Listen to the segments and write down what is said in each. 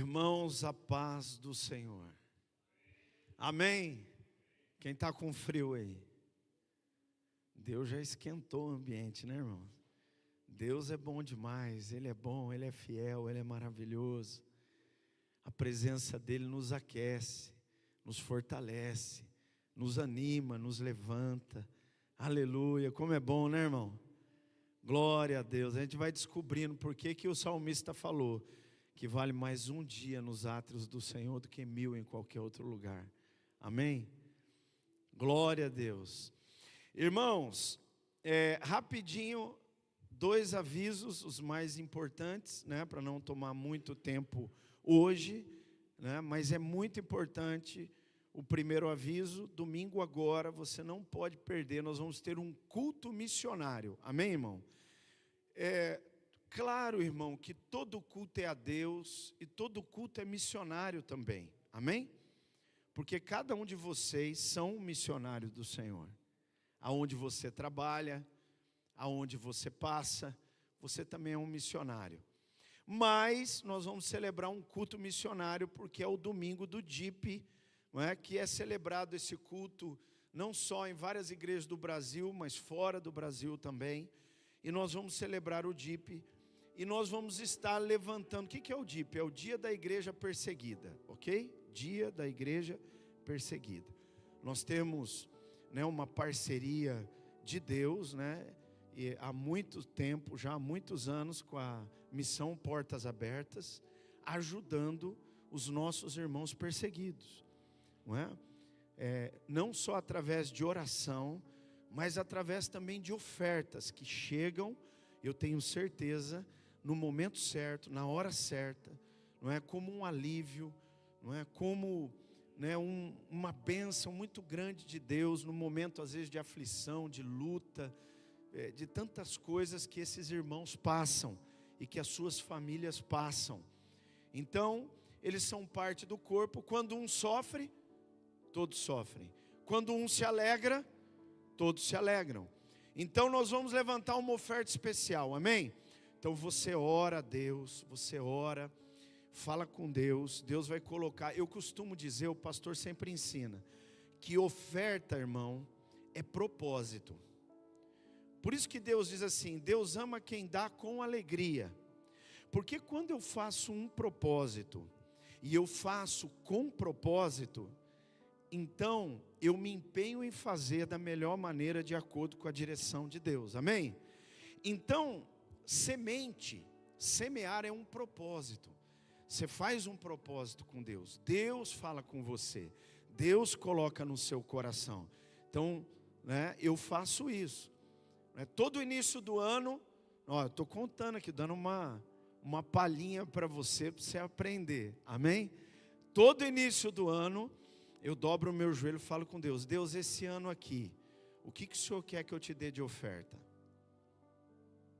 Irmãos, a paz do Senhor. Amém? Quem está com frio aí? Deus já esquentou o ambiente, né, irmão? Deus é bom demais, Ele é bom, Ele é fiel, Ele é maravilhoso. A presença dEle nos aquece, nos fortalece, nos anima, nos levanta. Aleluia, como é bom, né, irmão? Glória a Deus. A gente vai descobrindo por que o salmista falou que vale mais um dia nos átrios do Senhor do que 1000 em qualquer outro lugar. Amém? Glória a Deus. Irmãos, rapidinho, 2 avisos, os mais importantes, né, para não tomar muito tempo hoje, né, mas é muito importante. O primeiro aviso: domingo agora, você não pode perder, nós vamos ter um culto missionário. Amém, irmão? Claro, irmão, que todo culto é a Deus e todo culto é missionário também. Amém? Porque cada um de vocês são missionários do Senhor. Aonde você trabalha, aonde você passa, você também é um missionário. Mas nós vamos celebrar um culto missionário porque é o domingo do DIP, não é? Que é celebrado esse culto não só em várias igrejas do Brasil, mas fora do Brasil também. E nós vamos celebrar o DIP. E nós vamos estar levantando. O que é o DIP? É o Dia da Igreja Perseguida, ok? Dia da Igreja Perseguida. Nós temos, né, uma parceria de Deus, né, e há muito tempo, já há muitos anos, com a Missão Portas Abertas, ajudando os nossos irmãos perseguidos, não é? Não só através de oração, mas através também de ofertas que chegam, eu tenho certeza, no momento certo, na hora certa, não é? Como um alívio, não é? Como, né, uma bênção muito grande de Deus no momento às vezes de aflição, de luta, de tantas coisas que esses irmãos passam e que as suas famílias passam. Então, eles são parte do corpo. Quando um sofre, todos sofrem. Quando um se alegra, todos se alegram. Então nós vamos levantar uma oferta especial, amém? Então você ora a Deus, você ora, fala com Deus, Deus vai colocar. Eu costumo dizer, o pastor sempre ensina, que oferta, irmão, é propósito. Por isso que Deus diz assim: Deus ama quem dá com alegria. Porque quando eu faço um propósito, e eu faço com propósito, então eu me empenho em fazer da melhor maneira, de acordo com a direção de Deus, amém? Então, semear é um propósito. Você faz um propósito com Deus, Deus fala com você, Deus coloca no seu coração. Então, né, eu faço isso, né? Todo início do ano, eu estou contando aqui, dando uma palhinha para você aprender, amém? Todo início do ano, eu dobro o meu joelho e falo com Deus: Deus, esse ano aqui, o que o Senhor quer que eu te dê de oferta?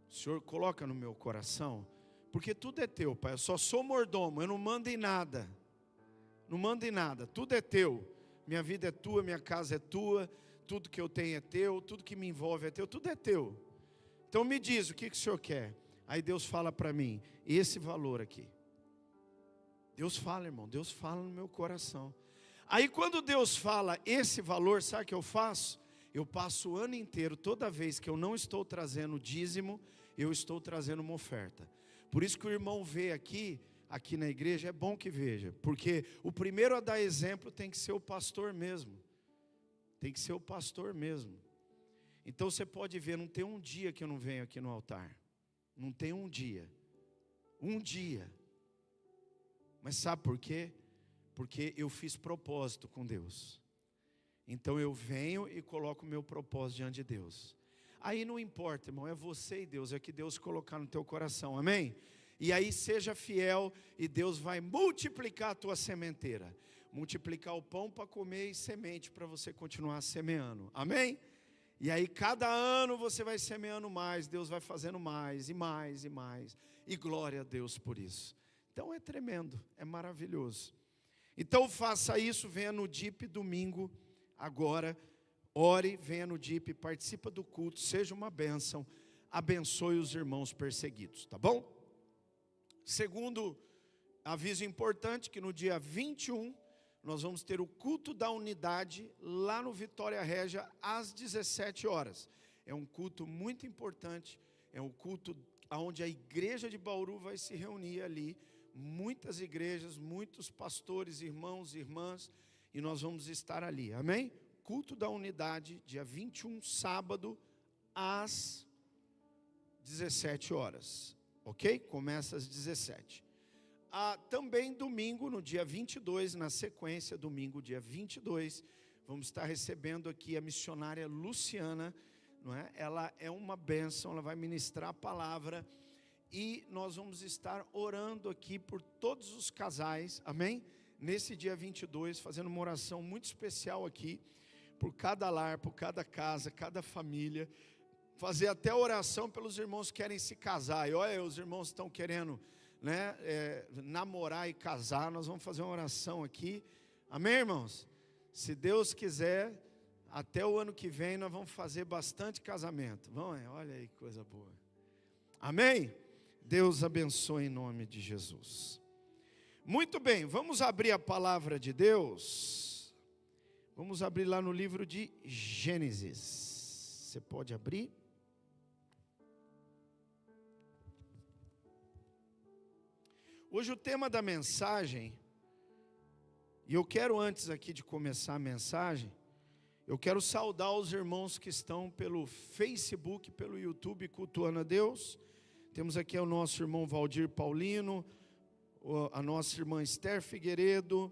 O Senhor coloca no meu coração, porque tudo é teu, Pai. Eu só sou mordomo, eu não mando em nada. Não mando em nada, tudo é teu. Minha vida é tua, minha casa é tua, tudo que eu tenho é teu, tudo que me envolve é teu, tudo é teu. Então me diz, o que o Senhor quer? Aí Deus fala para mim, esse valor aqui. Deus fala, irmão, Deus fala no meu coração. Aí quando Deus fala esse valor, sabe o que eu faço? Eu passo o ano inteiro, toda vez que eu não estou trazendo dízimo, eu estou trazendo uma oferta. Por isso que o irmão vê aqui na igreja, é bom que veja, porque o primeiro a dar exemplo tem que ser o pastor mesmo. Tem que ser o pastor mesmo. Então você pode ver, não tem um dia que eu não venho aqui no altar. Não tem um dia. Um dia. Mas sabe por quê? Porque eu fiz propósito com Deus. Então eu venho e coloco o meu propósito diante de Deus. Aí não importa, irmão, é você e Deus, é que Deus colocar no teu coração, amém? E aí seja fiel e Deus vai multiplicar a tua sementeira. Multiplicar o pão para comer e semente para você continuar semeando, amém? E aí cada ano você vai semeando mais, Deus vai fazendo mais e mais e mais. E glória a Deus por isso. Então é tremendo, é maravilhoso. Então faça isso, venha no DIP domingo, agora, ore, venha no DIP, participa do culto, seja uma bênção, abençoe os irmãos perseguidos, tá bom? Segundo aviso importante que no dia 21, nós vamos ter o culto da unidade lá no Vitória Régia, às 17 horas. É um culto muito importante, é um culto onde a igreja de Bauru vai se reunir ali. Muitas igrejas, muitos pastores, irmãos e irmãs, e nós vamos estar ali, amém? Culto da unidade, dia 21, sábado, às 17 horas, ok? Começa às 17. Também domingo, no dia 22, na sequência, domingo, dia 22, vamos estar recebendo aqui a missionária Luciana, não é? Ela é uma bênção, ela vai ministrar a palavra, e nós vamos estar orando aqui por todos os casais, amém? Nesse dia 22, fazendo uma oração muito especial aqui, por cada lar, por cada casa, cada família, fazer até oração pelos irmãos que querem se casar, e olha, os irmãos estão querendo, né, namorar e casar, nós vamos fazer uma oração aqui, amém, irmãos? Se Deus quiser, até o ano que vem nós vamos fazer bastante casamento, vamos, olha aí que coisa boa, amém? Deus abençoe em nome de Jesus. Muito bem, vamos abrir a palavra de Deus, vamos abrir lá no livro de Gênesis, você pode abrir? Hoje o tema da mensagem, e eu quero antes aqui de começar a mensagem, eu quero saudar os irmãos que estão pelo Facebook, pelo YouTube, cultuando a Deus. Temos aqui o nosso irmão Valdir Paulino, a nossa irmã Esther Figueiredo,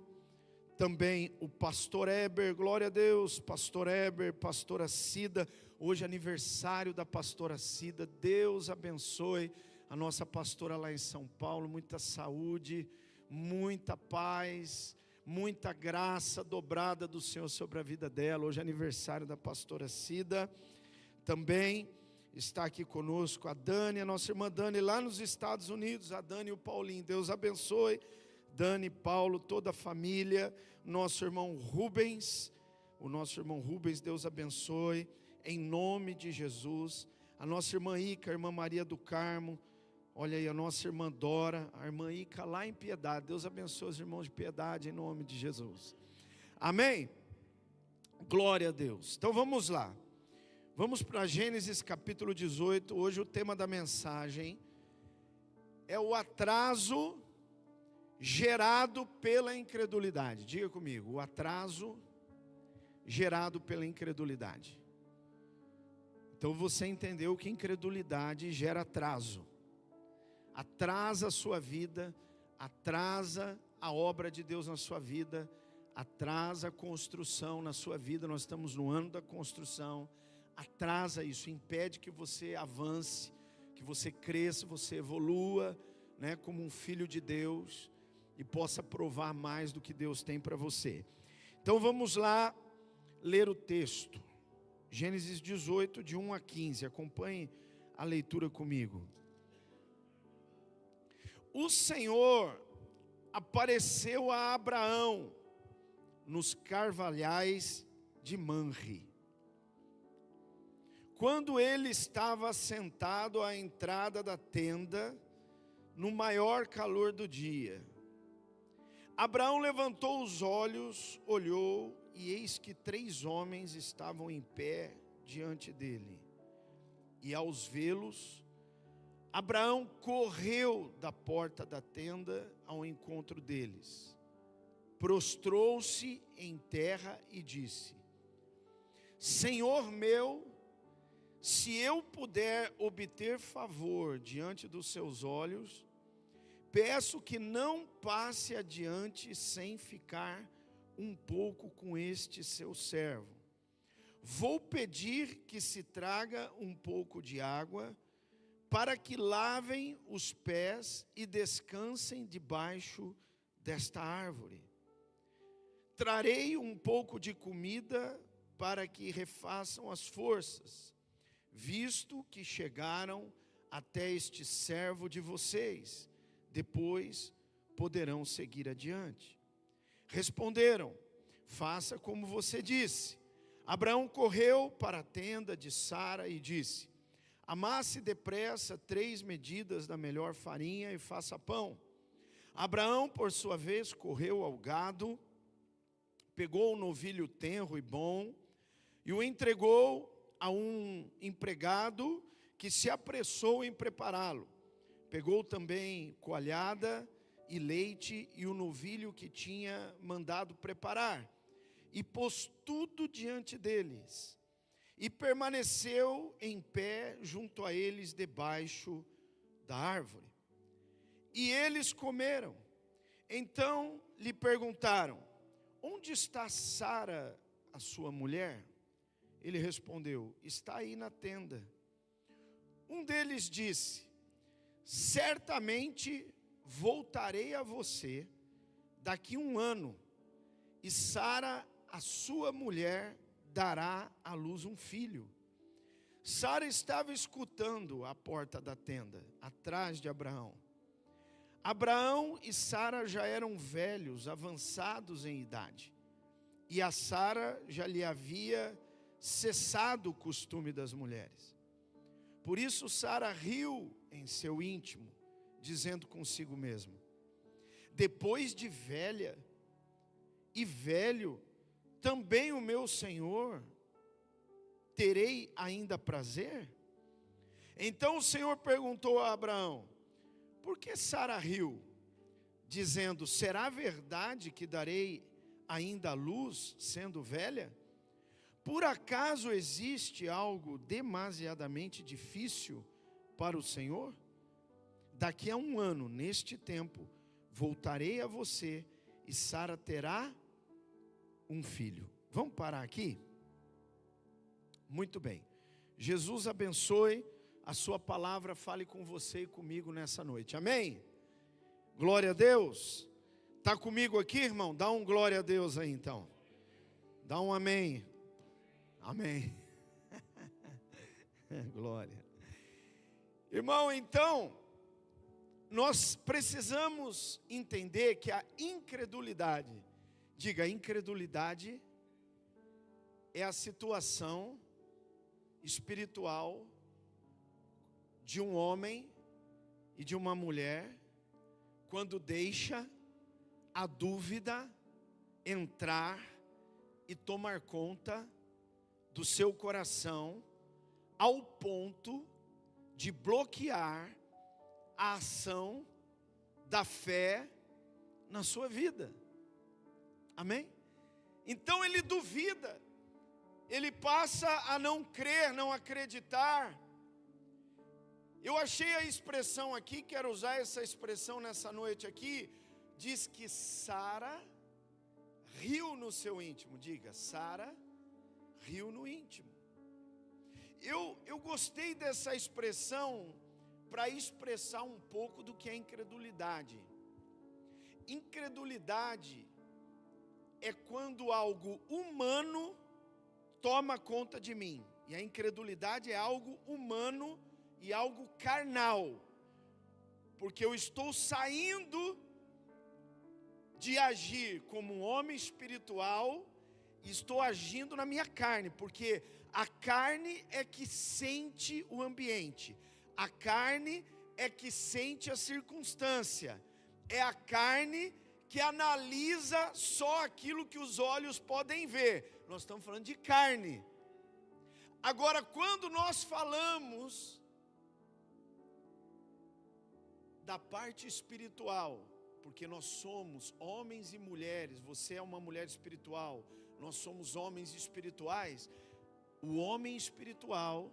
também o pastor Eber, glória a Deus, pastor Eber, pastora Cida, hoje é aniversário da pastora Cida, Deus abençoe a nossa pastora lá em São Paulo, muita saúde, muita paz, muita graça dobrada do Senhor sobre a vida dela. Hoje é aniversário da pastora Cida. Também está aqui conosco a Dani, a nossa irmã Dani lá nos Estados Unidos, a Dani e o Paulinho. Deus abençoe, Dani, Paulo, toda a família. Nosso irmão Rubens, Deus abençoe, em nome de Jesus. A nossa irmã Ica, a irmã Maria do Carmo. Olha aí, a nossa irmã Dora, a irmã Ica lá em Piedade. Deus abençoe os irmãos de Piedade em nome de Jesus. Amém? Glória a Deus. Então vamos lá. Vamos para Gênesis capítulo 18. Hoje o tema da mensagem é o atraso gerado pela incredulidade. Diga comigo, o atraso gerado pela incredulidade. Então você entendeu que incredulidade gera atraso. Atrasa a sua vida, atrasa a obra de Deus na sua vida, atrasa a construção na sua vida. Nós estamos no ano da construção, atrasa isso, impede que você avance, que você cresça, você evolua, né, como um filho de Deus e possa provar mais do que Deus tem para você. Então vamos lá ler o texto, Gênesis 18, de 1 a 15, acompanhe a leitura comigo. O Senhor apareceu a Abraão nos carvalhais de Manre, quando ele estava sentado à entrada da tenda, no maior calor do dia. Abraão levantou os olhos, olhou, e eis que 3 homens estavam em pé diante dele. E aos vê-los, Abraão correu da porta da tenda ao encontro deles, prostrou-se em terra e disse: Senhor meu, se eu puder obter favor diante dos seus olhos, peço que não passe adiante sem ficar um pouco com este seu servo. Vou pedir que se traga um pouco de água, para que lavem os pés e descansem debaixo desta árvore. Trarei um pouco de comida para que refaçam as forças, visto que chegaram até este servo de vocês, depois poderão seguir adiante. Responderam: faça como você disse. Abraão correu para a tenda de Sara e disse: amasse depressa 3 medidas da melhor farinha e faça pão. Abraão, por sua vez, correu ao gado, pegou um novilho tenro e bom, e o entregou a um empregado que se apressou em prepará-lo. Pegou também coalhada e leite e o novilho que tinha mandado preparar, e pôs tudo diante deles, e permaneceu em pé junto a eles debaixo da árvore. E eles comeram. Então lhe perguntaram: onde está Sara, a sua mulher? Ele respondeu: está aí na tenda. Um deles disse: certamente voltarei a você daqui 1 ano, e Sara, a sua mulher, dará à luz um filho. Sara estava escutando à porta da tenda, atrás de Abraão. Abraão e Sara já eram velhos, avançados em idade, e a Sara já lhe havia cessado o costume das mulheres. Por isso Sara riu em seu íntimo, dizendo consigo mesma: depois de velha e velho, também o meu Senhor terei ainda prazer? Então o Senhor perguntou a Abraão: por que Sara riu, dizendo: será verdade que darei ainda à luz, sendo velha? Por acaso existe algo demasiadamente difícil para o Senhor? Daqui a 1 ano, neste tempo, voltarei a você e Sara terá um filho. Vamos parar aqui? Muito bem. Jesus abençoe. A sua palavra fale com você e comigo nessa noite. Amém? Glória a Deus. Está comigo aqui, irmão? Dá um glória a Deus aí então. Dá um amém. Amém. Glória. Irmão, então, nós precisamos entender que a incredulidade, diga, incredulidade é a situação espiritual de um homem e de uma mulher quando deixa a dúvida entrar e tomar conta do seu coração ao ponto de bloquear a ação da fé na sua vida. Amém? Então ele duvida, ele passa a não crer, não acreditar. Eu achei a expressão aqui, quero usar essa expressão nessa noite aqui. Diz que Sara riu no seu íntimo. Diga, Sara riu no íntimo. Eu gostei dessa expressão para expressar um pouco do que é incredulidade. Incredulidade é quando algo humano toma conta de mim. E a incredulidade é algo humano e algo carnal, porque eu estou saindo de agir como um homem espiritual e estou agindo na minha carne, porque a carne é que sente o ambiente, a carne é que sente a circunstância, é a carne que analisa só aquilo que os olhos podem ver. Nós estamos falando de carne. Agora, quando nós falamos da parte espiritual, porque nós somos homens e mulheres, você é uma mulher espiritual, nós somos homens espirituais. O homem espiritual,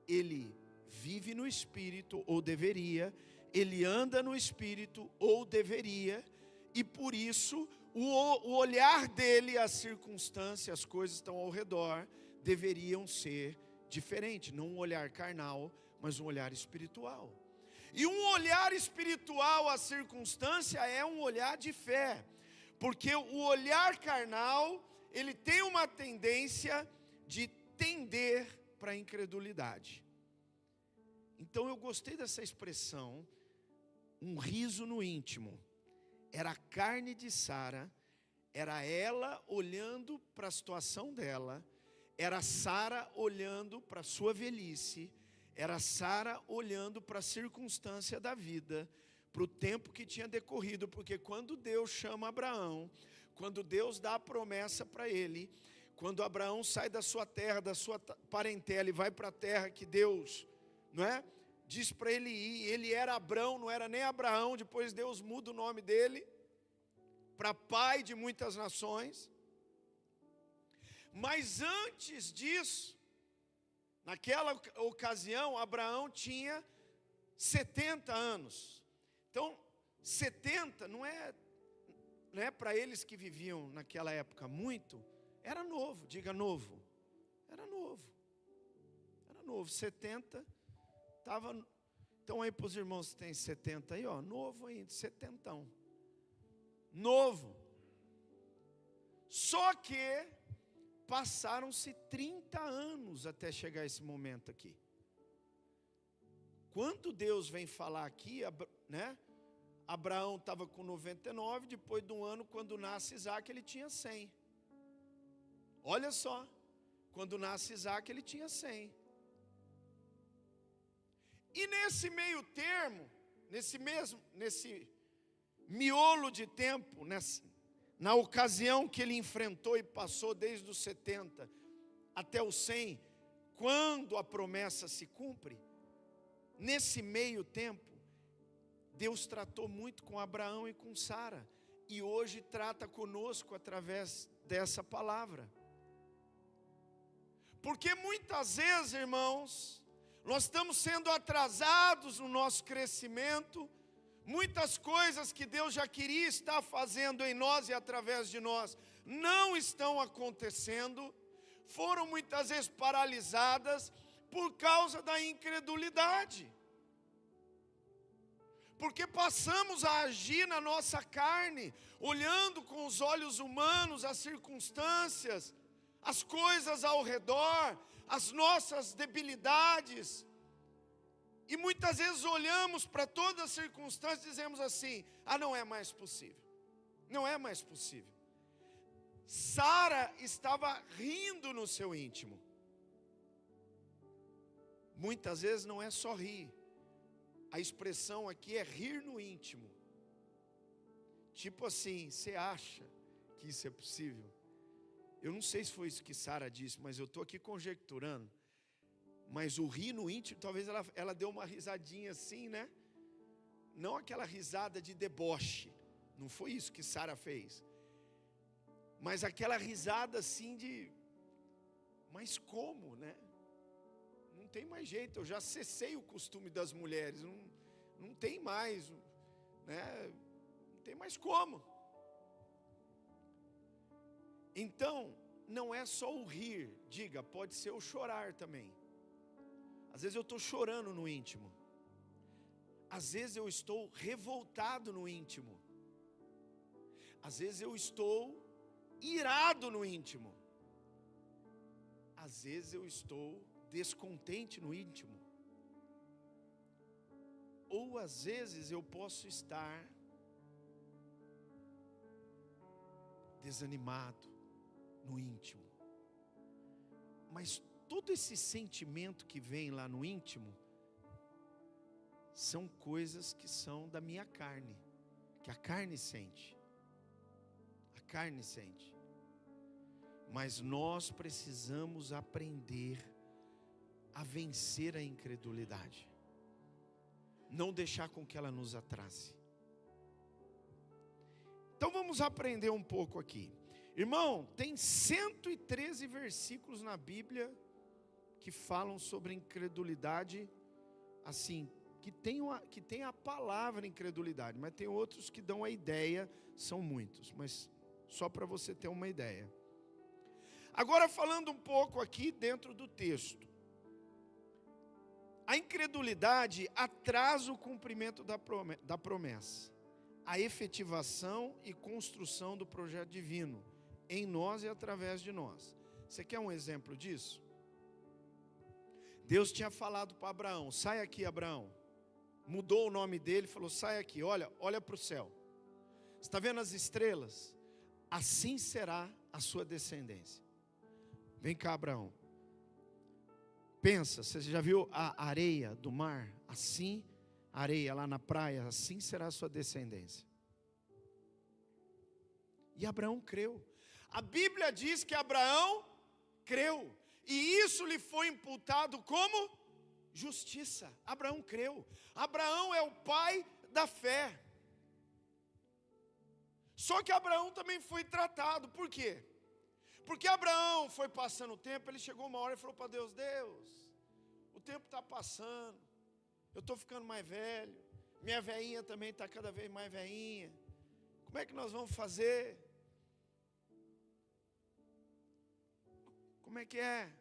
ele vive no Espírito, ou deveria, ele anda no Espírito, ou deveria, e por isso, o olhar dele, as circunstâncias, as coisas que estão ao redor, deveriam ser diferentes, não um olhar carnal, mas um olhar espiritual. E um olhar espiritual à circunstância é um olhar de fé, porque o olhar carnal, ele tem uma tendência de tender para a incredulidade. Então eu gostei dessa expressão, um riso no íntimo. Era a carne de Sara, era ela olhando para a situação dela, era Sara olhando para a sua velhice, era Sara olhando para a circunstância da vida, para o tempo que tinha decorrido, porque quando Deus chama Abraão, quando Deus dá a promessa para ele, quando Abraão sai da sua terra, da sua parentela e vai para a terra que Deus, não é? Diz para ele ir, ele era Abrão, não era nem Abraão, depois Deus muda o nome dele para pai de muitas nações. Mas antes disso, naquela ocasião, Abraão tinha 70 anos. Então, 70 não é para eles que viviam naquela época muito, era novo, diga novo. Era novo. Era novo, 70 estava. Então aí para os irmãos que têm 70 aí, ó, novo ainda, 70. Novo. Só que passaram-se 30 anos até chegar esse momento aqui. Quando Deus vem falar aqui, né? Abraão estava com 99, depois de um ano, quando nasce Isaac, ele tinha 100. Olha só, quando nasce Isaac, ele tinha 100. E nesse meio termo, nesse miolo de tempo, na ocasião que ele enfrentou e passou desde os 70 até os 100, quando a promessa se cumpre, nesse meio tempo, Deus tratou muito com Abraão e com Sara, e hoje trata conosco através dessa palavra. Porque muitas vezes, irmãos, nós estamos sendo atrasados no nosso crescimento, muitas coisas que Deus já queria estar fazendo em nós e através de nós, não estão acontecendo, foram muitas vezes paralisadas por causa da incredulidade. Porque passamos a agir na nossa carne, olhando com os olhos humanos as circunstâncias, as coisas ao redor, as nossas debilidades. E muitas vezes olhamos para todas as circunstâncias e dizemos assim: ah, não é mais possível. Não é mais possível. Sara estava rindo no seu íntimo. Muitas vezes não é só rir. A expressão aqui é rir no íntimo. Tipo assim, você acha que isso é possível? Eu não sei se foi isso que Sara disse, mas eu estou aqui conjecturando. Mas o rir no íntimo, talvez ela deu uma risadinha assim, né? Não aquela risada de deboche. Não foi isso que Sara fez. Mas aquela risada assim de... Mas como, né? Não tem mais jeito, eu já cessei o costume das mulheres. Não tem mais, né? Não tem mais como. Então, não é só o rir, diga, pode ser o chorar também. Às vezes eu estou chorando no íntimo. Às vezes eu estou revoltado no íntimo. Às vezes eu estou irado no íntimo. Às vezes eu estou descontente no íntimo. Ou às vezes eu posso estar desanimado no íntimo. Mas todo esse sentimento que vem lá no íntimo são coisas que são da minha carne, que a carne sente. A carne sente. Mas nós precisamos aprender a vencer a incredulidade. Não deixar com que ela nos atrase. Então vamos aprender um pouco aqui. Irmão, tem 113 versículos na Bíblia que falam sobre incredulidade, assim, que tem a palavra incredulidade, mas tem outros que dão a ideia, são muitos, mas só para você ter uma ideia. Agora falando um pouco aqui dentro do texto. A incredulidade atrasa o cumprimento da promessa, a efetivação e construção do projeto divino, em nós e através de nós. Você quer um exemplo disso? Deus tinha falado para Abraão: sai aqui, Abraão. Mudou o nome dele, falou: sai aqui, olha para o céu. Você está vendo as estrelas? Assim será a sua descendência. Vem cá, Abraão. Pensa, você já viu a areia do mar? Assim areia lá na praia, assim será a sua descendência. E Abraão creu. A Bíblia diz que Abraão creu, e isso lhe foi imputado como justiça. Abraão creu. Abraão é o pai da fé. Só que Abraão também foi tratado. Por quê? Porque Abraão foi passando o tempo, ele chegou uma hora e falou para Deus: Deus, o tempo está passando, eu estou ficando mais velho, minha veinha também está cada vez mais veinha, como é que nós vamos fazer? Como é que é?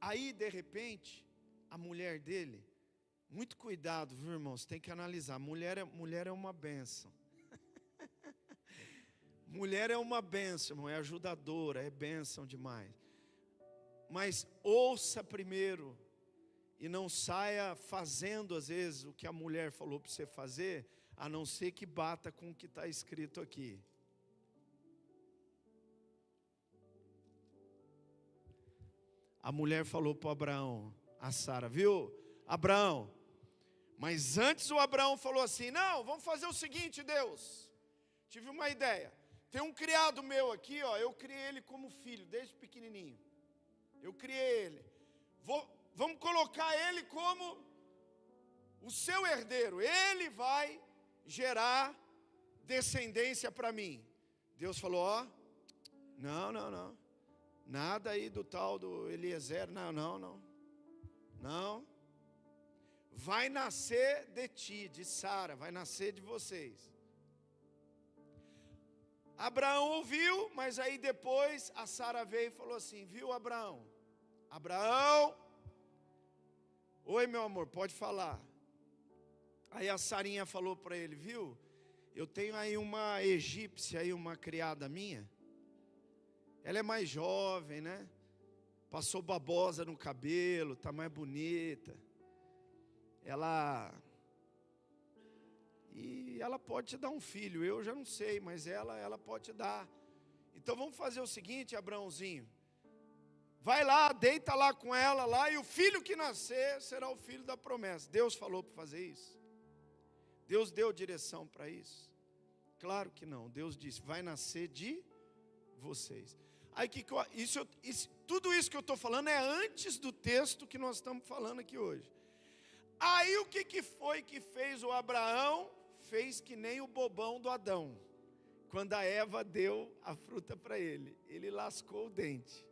Aí, de repente, a mulher dele, muito cuidado, viu, irmãos? Tem que analisar. Mulher é uma bênção. Mulher é uma bênção, irmão, é ajudadora, é bênção demais. Mas ouça primeiro e não saia fazendo, às vezes, o que a mulher falou para você fazer, a não ser que bata com o que está escrito aqui. A mulher falou para Abraão, a Sara, viu, Abraão? Mas antes o Abraão falou assim: não, vamos fazer o seguinte, Deus, tive uma ideia. Tem um criado meu aqui, ó, eu criei ele como filho, desde pequenininho. Eu criei ele. Vamos colocar ele como o seu herdeiro. Ele vai gerar descendência para mim. Deus falou: ó, não. Nada aí do tal do Eliezer, não. Vai nascer de ti, de Sara, vai nascer de vocês. Abraão ouviu, mas aí depois a Sara veio e falou assim: viu, Abraão? Oi, meu amor, pode falar. Aí a Sarinha falou para ele: viu, eu tenho aí uma egípcia, aí uma criada minha. Ela é mais jovem, né? Passou babosa no cabelo, tá mais bonita. Ela pode te dar um filho, eu já não sei, mas ela pode te dar. Então vamos fazer o seguinte, Abraãozinho. Vai lá, deita lá com ela lá, e o filho que nascer será o filho da promessa. Deus falou para fazer isso? Deus deu direção para isso? Claro que não. Deus disse: vai nascer de vocês. Aí tudo isso que eu estou falando é antes do texto que nós estamos falando aqui hoje. Aí o que foi que fez o Abraão? Fez que nem o bobão do Adão. Quando a Eva deu a fruta para ele, ele lascou o dente.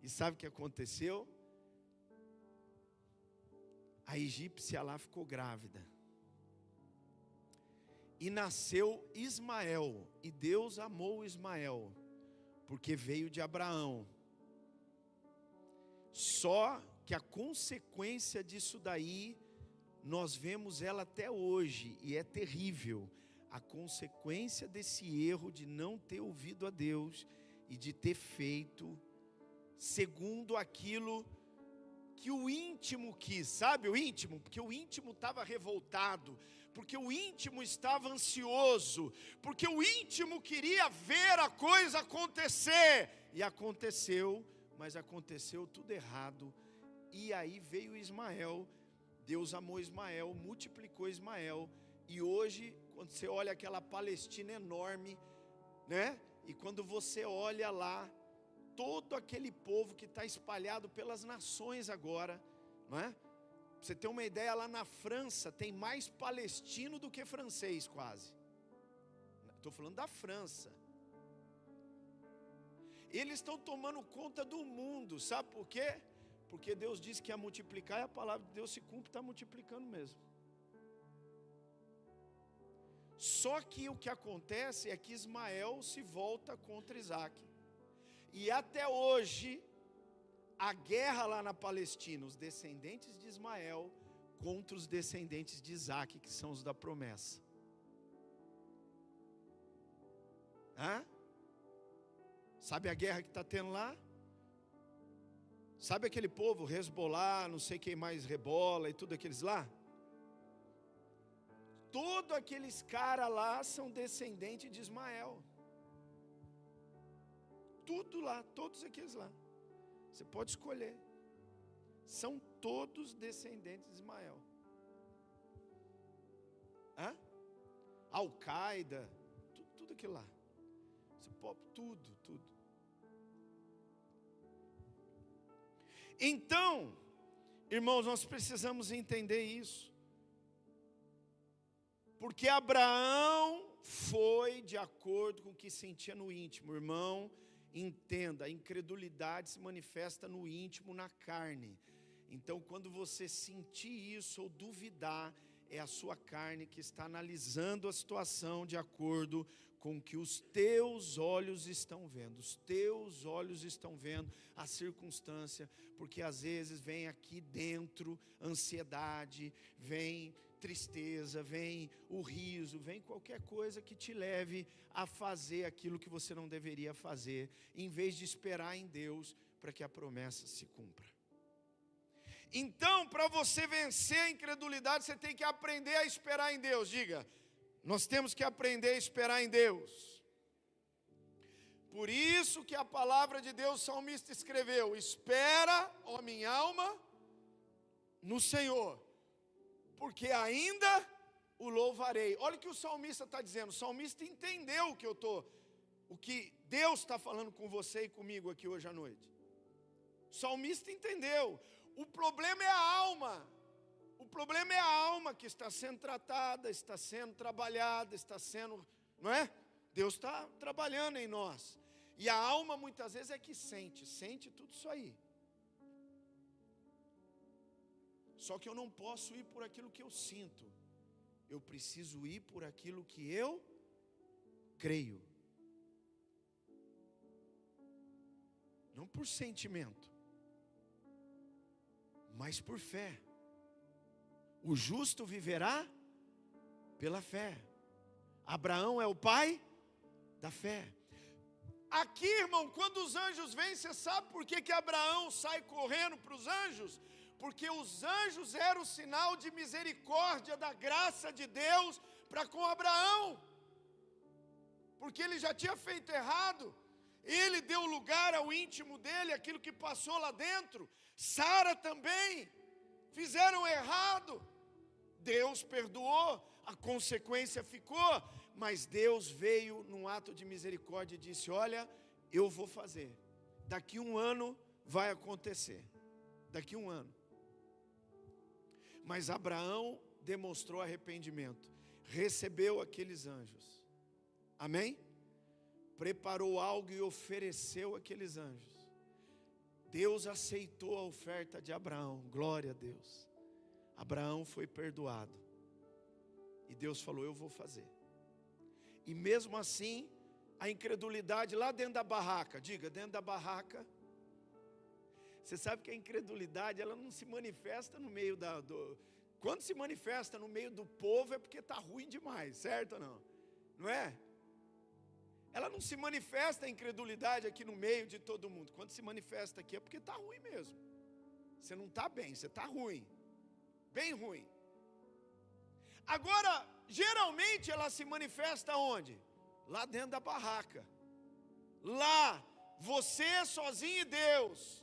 E sabe o que aconteceu? A egípcia lá ficou grávida. E nasceu Ismael. E Deus amou Ismael, porque veio de Abraão. Só que a consequência disso daí, nós vemos ela até hoje, e é terrível. A consequência desse erro de não ter ouvido a Deus e de ter feito segundo aquilo que o íntimo quis, sabe o íntimo? Porque o íntimo estava revoltado, porque o íntimo estava ansioso, porque o íntimo queria ver a coisa acontecer, e aconteceu, mas aconteceu tudo errado. E aí veio Ismael, Deus amou Ismael, multiplicou Ismael, e hoje, quando você olha aquela Palestina enorme, né? E quando você olha lá, todo aquele povo que está espalhado pelas nações agora, não é? Pra você ter uma ideia, lá na França tem mais palestino do que francês quase. Estou falando da França. Eles estão tomando conta do mundo, sabe por quê? Porque Deus disse que ia multiplicar e a palavra de Deus se cumpre, está multiplicando mesmo. Só que o que acontece é que Ismael se volta contra Isaac. E até hoje, a guerra lá na Palestina, os descendentes de Ismael contra os descendentes de Isaac, que são os da promessa. Sabe a guerra que está tendo lá? Sabe aquele povo, Hezbollah, não sei quem mais rebola e tudo aqueles lá? Todos aqueles caras lá são descendentes de Ismael. Tudo lá, todos aqueles lá. Você pode escolher. são todos descendentes de Ismael. Al-Qaeda, tudo aquilo lá. Tudo. Então, irmãos, nós precisamos entender isso. Porque Abraão foi de acordo com o que sentia no íntimo. Irmão, entenda, a incredulidade se manifesta no íntimo, na carne. Então, quando você sentir isso ou duvidar, é a sua carne que está analisando a situação de acordo com o que os teus olhos estão vendo. Os teus olhos estão vendo a circunstância, porque às vezes vem aqui dentro ansiedade, vem tristeza, vem o riso, vem qualquer coisa que te leve a fazer aquilo que você não deveria fazer, em vez de esperar em Deus para que a promessa se cumpra. Então, para você vencer a incredulidade, você tem que aprender a esperar em Deus. Diga, nós temos que aprender a esperar em Deus. Por isso que a palavra de Deus, o salmista escreveu: espera, ó minha alma, no Senhor, porque ainda o louvarei. Olha o que o salmista está dizendo. O salmista entendeu o que Deus está falando com você e comigo aqui hoje à noite. O salmista entendeu. O problema é a alma. O problema é a alma que está sendo tratada, está sendo trabalhada, está sendo, não é? Deus está trabalhando em nós. E a alma muitas vezes é que sente tudo isso aí. Só que eu não posso ir por aquilo que eu sinto. Eu preciso ir por aquilo que eu creio. Não por sentimento, mas por fé. O justo viverá pela fé. Abraão é o pai da fé. Aqui, irmão, quando os anjos vêm, você sabe por que Abraão sai correndo para os anjos? Porque os anjos eram o sinal de misericórdia, da graça de Deus para com Abraão. Porque ele já tinha feito errado. Ele deu lugar ao íntimo dele, aquilo que passou lá dentro. Sara também. Fizeram errado. Deus perdoou, a consequência ficou. Mas Deus veio num ato de misericórdia e disse: olha, eu vou fazer. Daqui 1 ano vai acontecer. Daqui 1 ano. Mas Abraão demonstrou arrependimento, recebeu aqueles anjos, amém? Preparou algo e ofereceu aqueles anjos. Deus aceitou a oferta de Abraão, glória a Deus. Abraão foi perdoado, e Deus falou: eu vou fazer. E mesmo assim, a incredulidade lá dentro da barraca, diga, dentro da barraca. Você sabe que a incredulidade, ela não se manifesta no meio quando se manifesta no meio do povo é porque está ruim demais, certo ou não? Não é? Ela não se manifesta a incredulidade aqui no meio de todo mundo. Quando se manifesta aqui é porque está ruim mesmo. Você não está bem, você está ruim. Bem ruim. Agora, geralmente ela se manifesta onde? Lá dentro da barraca. Lá, você sozinho e Deus.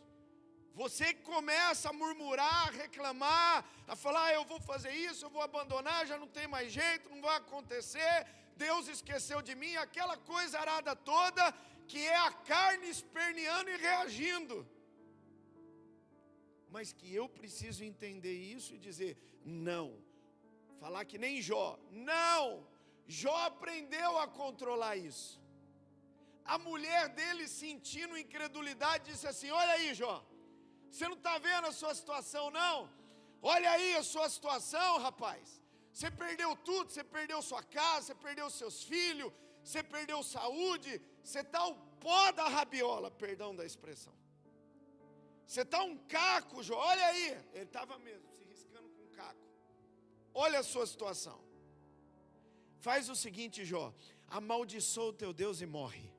Você começa a murmurar, a reclamar, a falar: eu vou fazer isso, eu vou abandonar, já não tem mais jeito, não vai acontecer, Deus esqueceu de mim, aquela coisa arada toda, que é a carne esperneando e reagindo. Mas que eu preciso entender isso e dizer: não, falar que nem Jó, não, Jó aprendeu a controlar isso. A mulher dele, sentindo incredulidade, disse assim: olha aí, Jó, você não está vendo a sua situação, não? Olha aí a sua situação, rapaz. Você perdeu tudo, você perdeu sua casa, você perdeu seus filhos, você perdeu saúde, você está o pó da rabiola, perdão da expressão. Você está um caco, Jó, olha aí. Ele estava mesmo, se riscando com um caco. Olha a sua situação. Faz o seguinte, Jó, amaldiçoa o teu Deus e morre.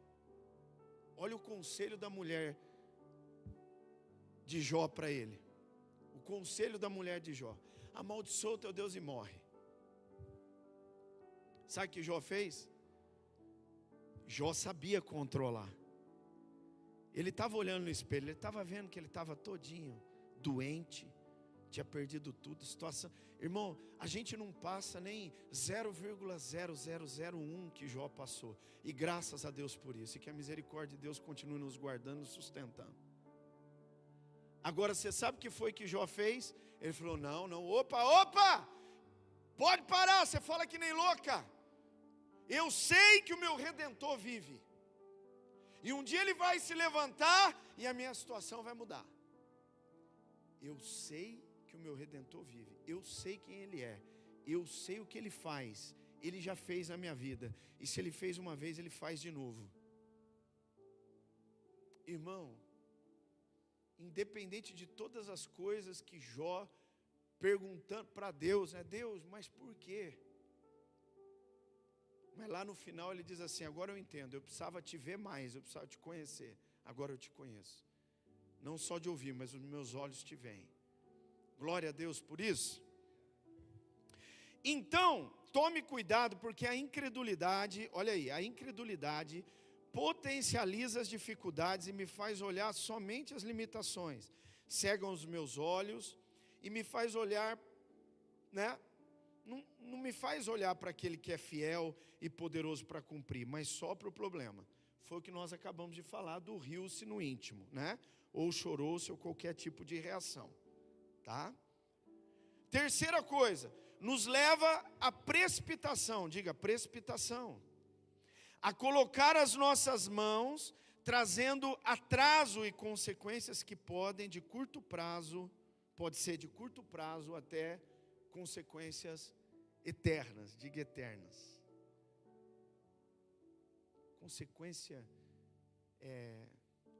Olha o conselho da mulher de Jó para ele. O conselho da mulher de Jó: amaldiçoa o teu Deus e morre. Sabe o que Jó fez? Jó sabia controlar. Ele estava olhando no espelho, ele estava vendo que ele estava todinho doente, tinha perdido tudo, situação. Irmão, a gente não passa nem 0,0001 que Jó passou. E graças a Deus por isso. E que a misericórdia de Deus continue nos guardando, nos sustentando. Agora, você sabe o que foi que Jó fez? Ele falou, não, opa! Pode parar, você fala que nem louca. Eu sei que o meu Redentor vive. E um dia ele vai se levantar e a minha situação vai mudar. Eu sei que o meu Redentor vive. Eu sei quem Ele é. Eu sei o que Ele faz. Ele já fez na minha vida. E se Ele fez uma vez, Ele faz de novo. Irmão, independente de todas as coisas que Jó perguntando para Deus, né? Deus, mas por quê? Mas lá no final ele diz assim, agora eu entendo, eu precisava te ver mais, eu precisava te conhecer, agora eu te conheço. Não só de ouvir, mas os meus olhos te veem. Glória a Deus por isso. Então, tome cuidado, porque a incredulidade, olha aí, a incredulidade potencializa as dificuldades e me faz olhar somente as limitações. Cegam os meus olhos e me faz olhar, né? Não me faz olhar para aquele que é fiel e poderoso para cumprir, mas só para o problema. Foi o que nós acabamos de falar do riu-se no íntimo, né? Ou chorou-se ou qualquer tipo de reação, tá? Terceira coisa, nos leva à precipitação, diga precipitação. A colocar as nossas mãos, trazendo atraso e consequências que podem de curto prazo, pode ser de curto prazo até consequências eternas, diga eternas. Consequência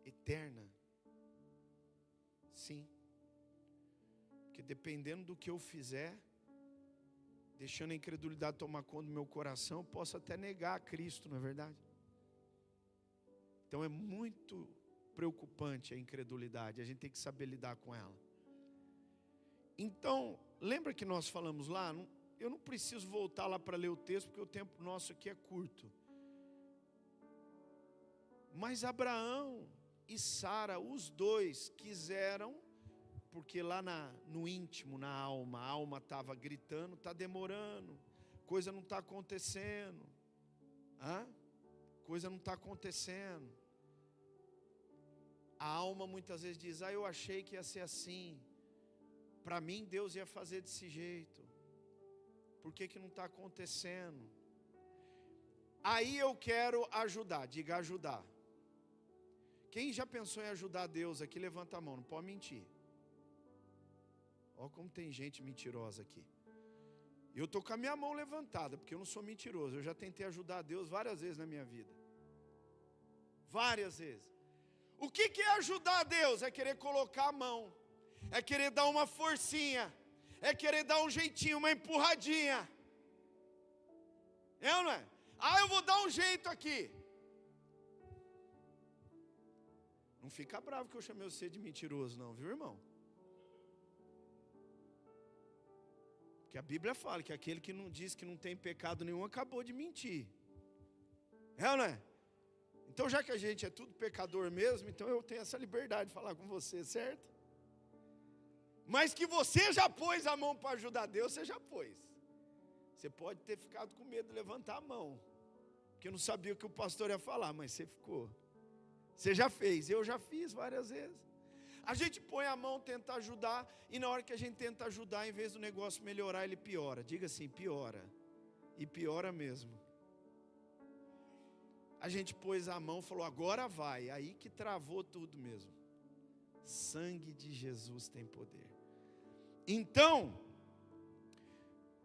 eterna, sim. Porque dependendo do que eu fizer, deixando a incredulidade tomar conta do meu coração, eu posso até negar a Cristo, não é verdade? Então é muito preocupante a incredulidade, a gente tem que saber lidar com ela. Então, lembra que nós falamos lá? Eu não preciso voltar lá para ler o texto, porque o tempo nosso aqui é curto. Mas Abraão e Sara, os dois quiseram, porque lá no íntimo, na alma, a alma estava gritando, está demorando, coisa não está acontecendo, coisa não está acontecendo. A alma muitas vezes diz, eu achei que ia ser assim, para mim Deus ia fazer desse jeito, por que não está acontecendo? Aí eu quero ajudar, diga ajudar. Quem já pensou em ajudar Deus aqui, levanta a mão, não pode mentir. Olha como tem gente mentirosa aqui. Eu estou com a minha mão levantada, porque eu não sou mentiroso. Eu já tentei ajudar a Deus várias vezes na minha vida. Várias vezes. O que é ajudar a Deus? É querer colocar a mão. É querer dar uma forcinha. É querer dar um jeitinho, uma empurradinha. É ou não é? Eu vou dar um jeito aqui. Não fica bravo que eu chamei você de mentiroso não, viu, irmão? Porque a Bíblia fala que aquele que não diz que não tem pecado nenhum acabou de mentir. É ou não é? Então já que a gente é tudo pecador mesmo, então eu tenho essa liberdade de falar com você, certo? Mas que você já pôs a mão para ajudar Deus, você já pôs. Você pode ter ficado com medo de levantar a mão, porque não sabia o que o pastor ia falar, mas você ficou. Você já fez, eu já fiz várias vezes. A gente põe a mão, tenta ajudar, e na hora que a gente tenta ajudar, em vez do negócio melhorar, ele piora. Diga assim, piora. E piora mesmo. A gente pôs a mão, falou, agora vai. Aí que travou tudo mesmo. Sangue de Jesus tem poder. Então,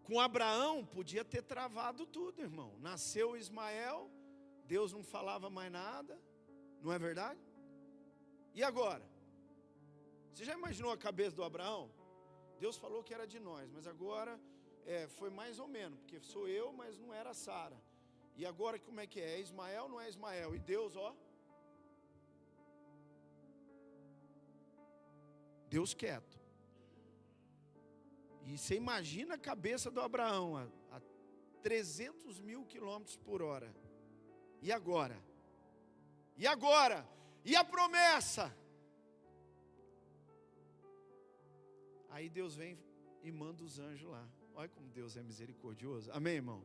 com Abraão, podia ter travado tudo, irmão. Nasceu Ismael, Deus não falava mais nada. Não é verdade? E agora? Você já imaginou a cabeça do Abraão? Deus falou que era de nós, mas agora foi mais ou menos, porque sou eu, mas não era Sara. E agora como é que é? É Ismael, não é Ismael? E Deus, Deus quieto. E você imagina a cabeça do Abraão a 300 mil quilômetros por hora. E agora? E agora? E a promessa? Aí Deus vem e manda os anjos lá. Olha como Deus é misericordioso. Amém, irmão?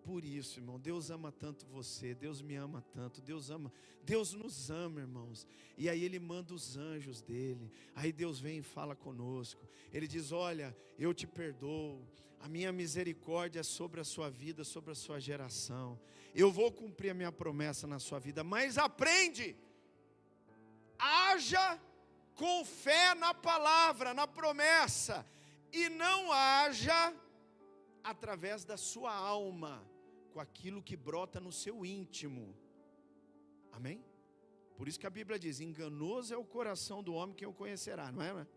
Por isso, irmão, Deus ama tanto você, Deus me ama tanto, Deus nos ama, irmãos. E aí Ele manda os anjos dEle, aí Deus vem e fala conosco. Ele diz, olha, eu te perdoo, a minha misericórdia é sobre a sua vida, sobre a sua geração. Eu vou cumprir a minha promessa na sua vida, mas aprende, haja com fé na palavra, na promessa, e não haja através da sua alma, com aquilo que brota no seu íntimo. Amém? Por isso que a Bíblia diz, enganoso é o coração do homem, quem o conhecerá, não é?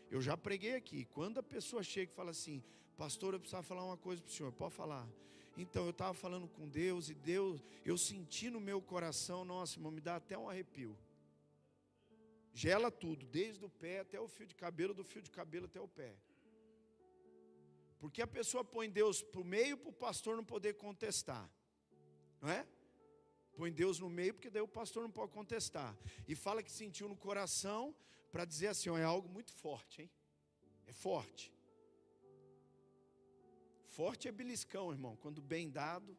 Eu já preguei aqui, quando a pessoa chega e fala assim, pastor, eu precisava falar uma coisa para o senhor, pode falar? Então, eu estava falando com Deus, e Deus, eu senti no meu coração, nossa, irmão, me dá até um arrepio. Gela tudo, desde o pé até o fio de cabelo, do fio de cabelo até o pé. Porque a pessoa põe Deus para o meio, para o pastor não poder contestar. Não é? Põe Deus no meio, porque daí o pastor não pode contestar. E fala que sentiu no coração, para dizer assim, ó, é algo muito forte, hein? É forte. Forte é beliscão, irmão. Quando bem dado,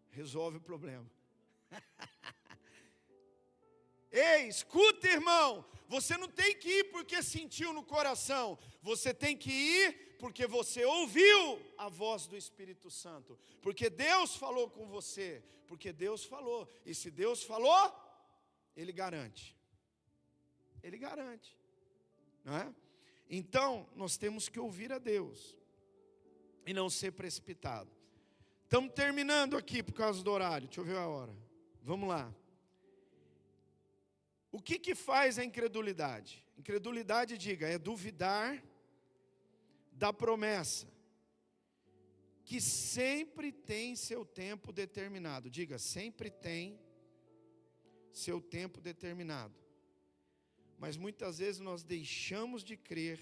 resolve o problema. Ei, escuta, irmão, você não tem que ir porque sentiu no coração, você tem que ir porque você ouviu a voz do Espírito Santo, porque Deus falou com você, porque Deus falou, e se Deus falou, Ele garante, não é? Então, nós temos que ouvir a Deus, e não ser precipitado. Estamos terminando aqui por causa do horário, deixa eu ver a hora, vamos lá. O que faz a incredulidade? Incredulidade, diga, é duvidar da promessa, que sempre tem seu tempo determinado. Diga, sempre tem seu tempo determinado. Mas muitas vezes nós deixamos de crer.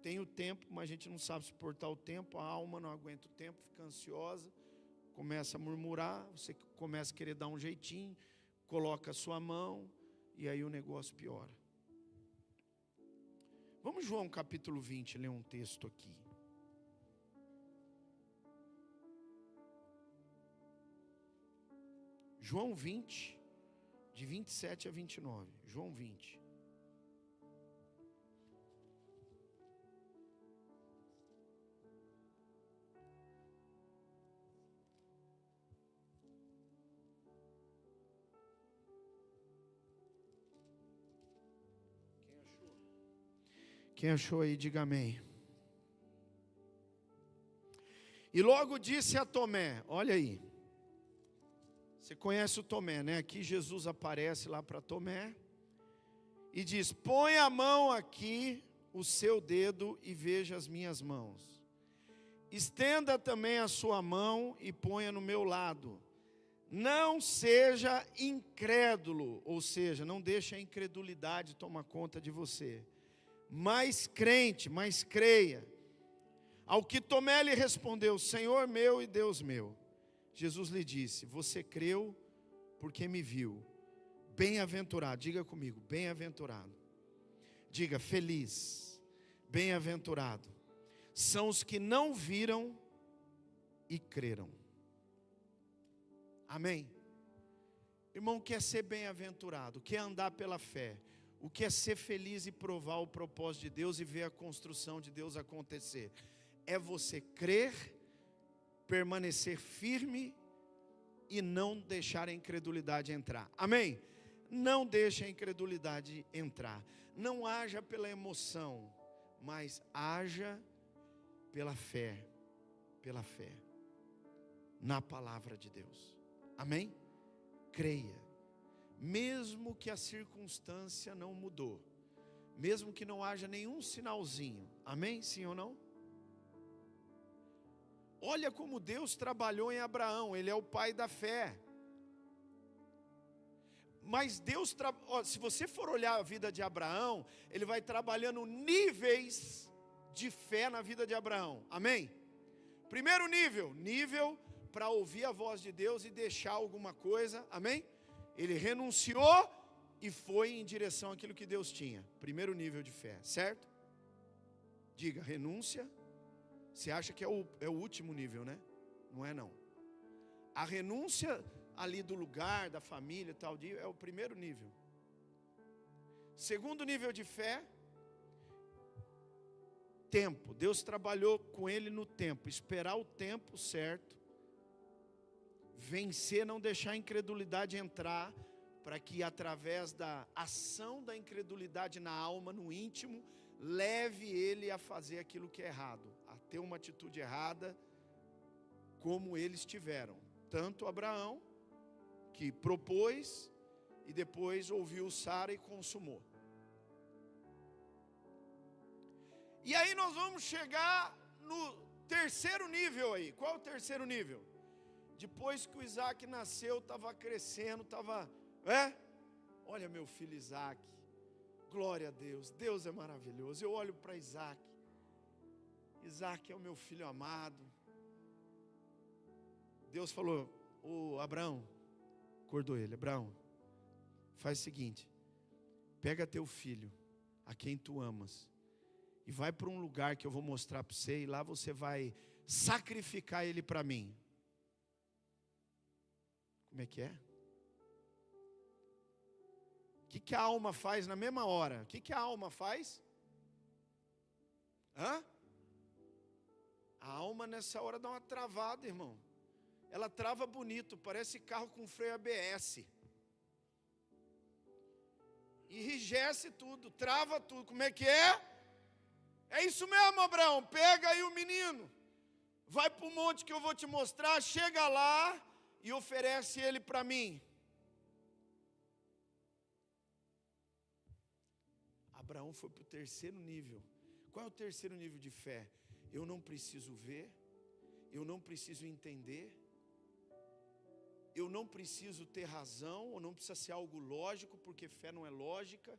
Tem o tempo, mas a gente não sabe suportar o tempo, a alma não aguenta o tempo, fica ansiosa. Começa a murmurar, você começa a querer dar um jeitinho, coloca a sua mão, e aí o negócio piora. Vamos João capítulo 20, ler um texto aqui. João 20, de 27 a 29. João 20. Quem achou aí, diga amém. E logo disse a Tomé, olha aí. Você conhece o Tomé, né? Aqui Jesus aparece lá para Tomé. E diz, põe a mão aqui, o seu dedo, e veja as minhas mãos. Estenda também a sua mão e ponha no meu lado. Não seja incrédulo, ou seja, não deixe a incredulidade tomar conta de você. Mais crente, mais creia. Ao que Tomé lhe respondeu, Senhor meu e Deus meu. Jesus lhe disse, você creu porque me viu. Bem-aventurado, diga comigo, bem-aventurado. Diga, feliz, bem-aventurado. São os que não viram e creram. Amém? Irmão, quer ser bem-aventurado, quer andar pela fé. O que é ser feliz e provar o propósito de Deus e ver a construção de Deus acontecer? É você crer, permanecer firme e não deixar a incredulidade entrar. Amém? Não deixe a incredulidade entrar. Não haja pela emoção, mas haja pela fé. Pela fé. Na palavra de Deus. Amém? Creia. Mesmo que a circunstância não mudou, mesmo que não haja nenhum sinalzinho, amém? Sim ou não? Olha como Deus trabalhou em Abraão, ele é o pai da fé. Mas Deus, se você for olhar a vida de Abraão, ele vai trabalhando níveis de fé na vida de Abraão, amém? Primeiro nível para ouvir a voz de Deus e deixar alguma coisa, amém? Ele renunciou e foi em direção àquilo que Deus tinha. Primeiro nível de fé, certo? Diga, renúncia. Você acha que é o último nível, né? Não é não. A renúncia ali do lugar, da família, tal dia, é o primeiro nível. Segundo nível de fé, tempo. Deus trabalhou com ele no tempo, esperar o tempo certo, vencer, não deixar a incredulidade entrar, para que através da ação da incredulidade na alma, no íntimo, leve ele a fazer aquilo que é errado, a ter uma atitude errada, como eles tiveram. Tanto Abraão, que propôs, e depois ouviu Sara e consumou. E aí nós vamos chegar no terceiro nível aí. Qual é o terceiro nível? Depois que o Isaac nasceu, estava crescendo, olha meu filho Isaac, glória a Deus, Deus é maravilhoso. Eu olho para Isaac, Isaac é o meu filho amado. Deus falou, Abraão, acordou ele, Abraão, faz o seguinte, pega teu filho, a quem tu amas, e vai para um lugar que eu vou mostrar para você, e lá você vai sacrificar ele para mim. Como é que é? O que a alma faz na mesma hora? O que a alma faz? A alma nessa hora dá uma travada, irmão. Ela trava bonito, parece carro com freio ABS. Enrijece tudo, trava tudo. Como é que é? É isso mesmo, Abraão. Pega aí o menino, vai para o monte que eu vou te mostrar, chega lá e oferece ele para mim. Abraão foi para o terceiro nível. Qual é o terceiro nível de fé? Eu não preciso ver, eu não preciso entender, eu não preciso ter razão, ou não precisa ser algo lógico, porque fé não é lógica.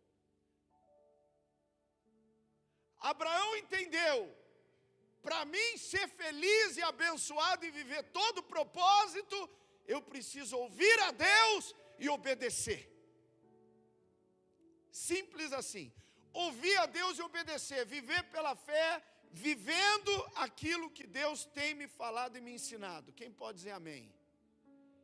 Abraão entendeu, para mim ser feliz e abençoado e viver todo o propósito, eu preciso ouvir a Deus e obedecer. Simples assim. Ouvir a Deus e obedecer, viver pela fé, vivendo aquilo que Deus tem me falado e me ensinado. Quem pode dizer amém?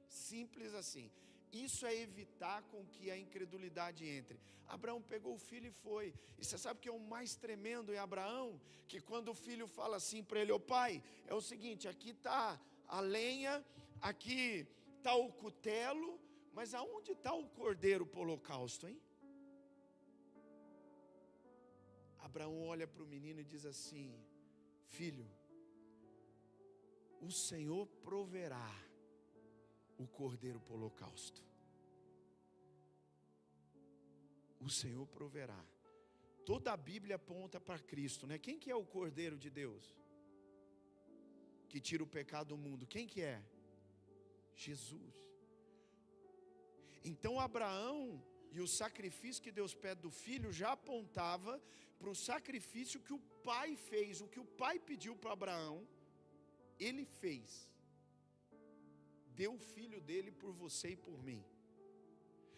Simples assim. Isso é evitar com que a incredulidade entre. Abraão pegou o filho e foi. E você sabe o que é o mais tremendo em Abraão? Que quando o filho fala assim para ele, pai, é o seguinte, aqui está a lenha, aqui está o cutelo, mas aonde está o cordeiro para o holocausto, hein? Abraão olha para o menino e diz assim, filho, o Senhor proverá o cordeiro para o holocausto. O Senhor proverá. Toda a Bíblia aponta para Cristo, né? Quem que é o cordeiro de Deus? Que tira o pecado do mundo. Quem que é? Jesus. Então Abraão e o sacrifício que Deus pede do filho já apontava para o sacrifício que o pai fez. O que o pai pediu para Abraão, ele fez. Deu o filho dele por você e por mim.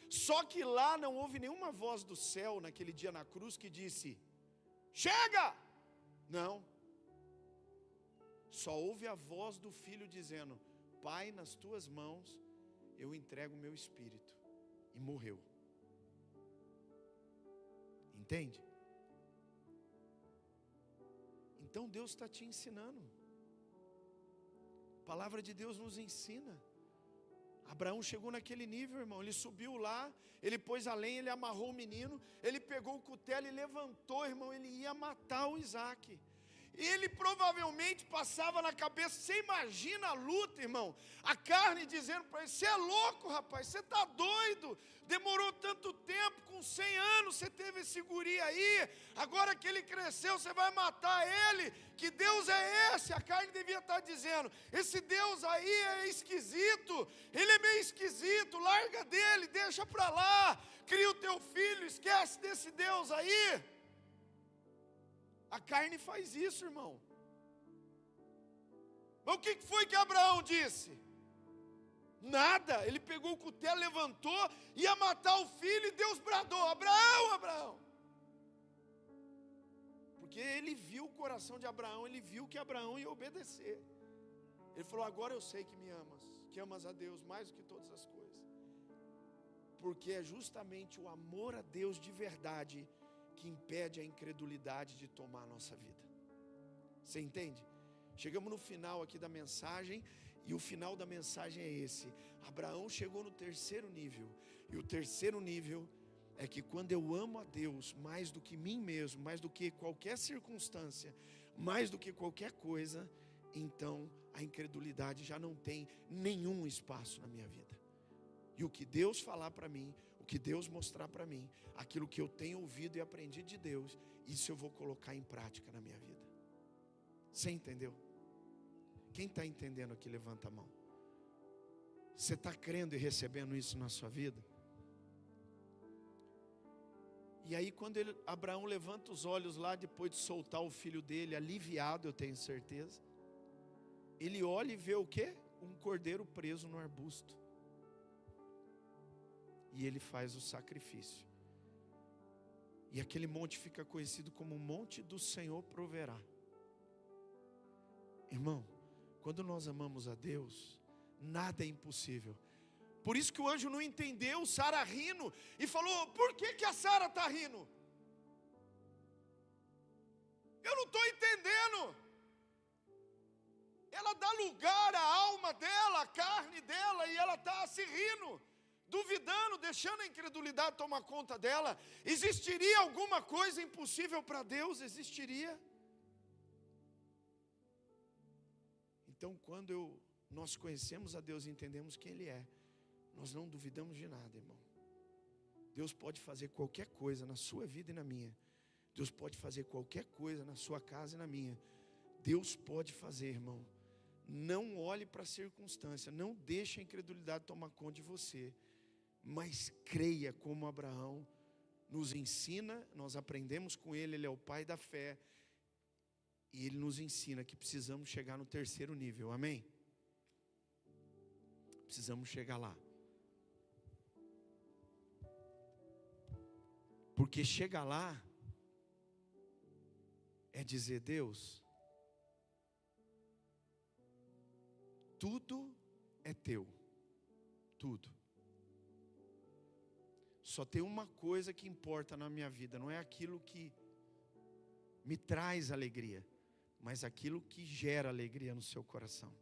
Só que lá não houve nenhuma voz do céu naquele dia na cruz que disse, chega! Não. Só houve a voz do filho dizendo, pai, nas tuas mãos eu entrego o meu espírito. E morreu. Entende? Então Deus está te ensinando. A palavra de Deus nos ensina. Abraão chegou naquele nível, irmão. Ele subiu lá, ele pôs a lenha, ele amarrou o menino, ele pegou o cutelo e levantou, irmão. Ele ia matar o Isaac. Ele provavelmente passava na cabeça, você imagina a luta, irmão, a carne dizendo para ele, você é louco, rapaz, você está doido, demorou tanto tempo, com 100 anos você teve esse guri aí, agora que ele cresceu você vai matar ele, que Deus é esse? A carne devia estar dizendo, esse Deus aí é esquisito, ele é meio esquisito, larga dele, deixa para lá, cria o teu filho, esquece desse Deus aí. A carne faz isso, irmão. Mas o que foi que Abraão disse? Nada. Ele pegou o cutelo, levantou, ia matar o filho e Deus bradou: Abraão, Abraão. Porque ele viu o coração de Abraão, ele viu que Abraão ia obedecer. Ele falou: agora eu sei que me amas, que amas a Deus mais do que todas as coisas. Porque é justamente o amor a Deus de verdade que impede a incredulidade de tomar a nossa vida. Você entende? Chegamos no final aqui da mensagem, e o final da mensagem é esse: Abraão chegou no terceiro nível, e o terceiro nível é que quando eu amo a Deus mais do que mim mesmo, mais do que qualquer circunstância, mais do que qualquer coisa, então a incredulidade já não tem nenhum espaço na minha vida. E o que Deus falar para mim, o que Deus mostrar para mim, aquilo que eu tenho ouvido e aprendido de Deus, isso eu vou colocar em prática na minha vida. Você entendeu? Quem está entendendo aqui, levanta a mão. Você está crendo e recebendo isso na sua vida? E aí quando Abraão levanta os olhos lá, depois de soltar o filho dele, aliviado, eu tenho certeza, ele olha e vê o quê? Um cordeiro preso no arbusto. E ele faz o sacrifício. E aquele monte fica conhecido como o monte do Senhor proverá. Irmão, quando nós amamos a Deus, nada é impossível. Por isso que o anjo não entendeu Sara rindo e falou: por que a Sara está rindo? Eu não estou entendendo. Ela dá lugar à alma dela, à carne dela, e ela está se rindo, duvidando, deixando a incredulidade tomar conta dela. Existiria alguma coisa impossível para Deus? Existiria. Então, quando nós conhecemos a Deus e entendemos quem Ele é, nós não duvidamos de nada, irmão. Deus pode fazer qualquer coisa na sua vida e na minha. Deus pode fazer qualquer coisa na sua casa e na minha. Deus pode fazer, irmão. Não olhe para a circunstância, não deixe a incredulidade tomar conta de você, mas creia como Abraão nos ensina. Nós aprendemos com ele, ele é o pai da fé, e ele nos ensina que precisamos chegar no terceiro nível, amém? Precisamos chegar lá, porque chegar lá é dizer: Deus, tudo é teu, tudo. Só tem uma coisa que importa na minha vida, não é aquilo que me traz alegria, mas aquilo que gera alegria no seu coração.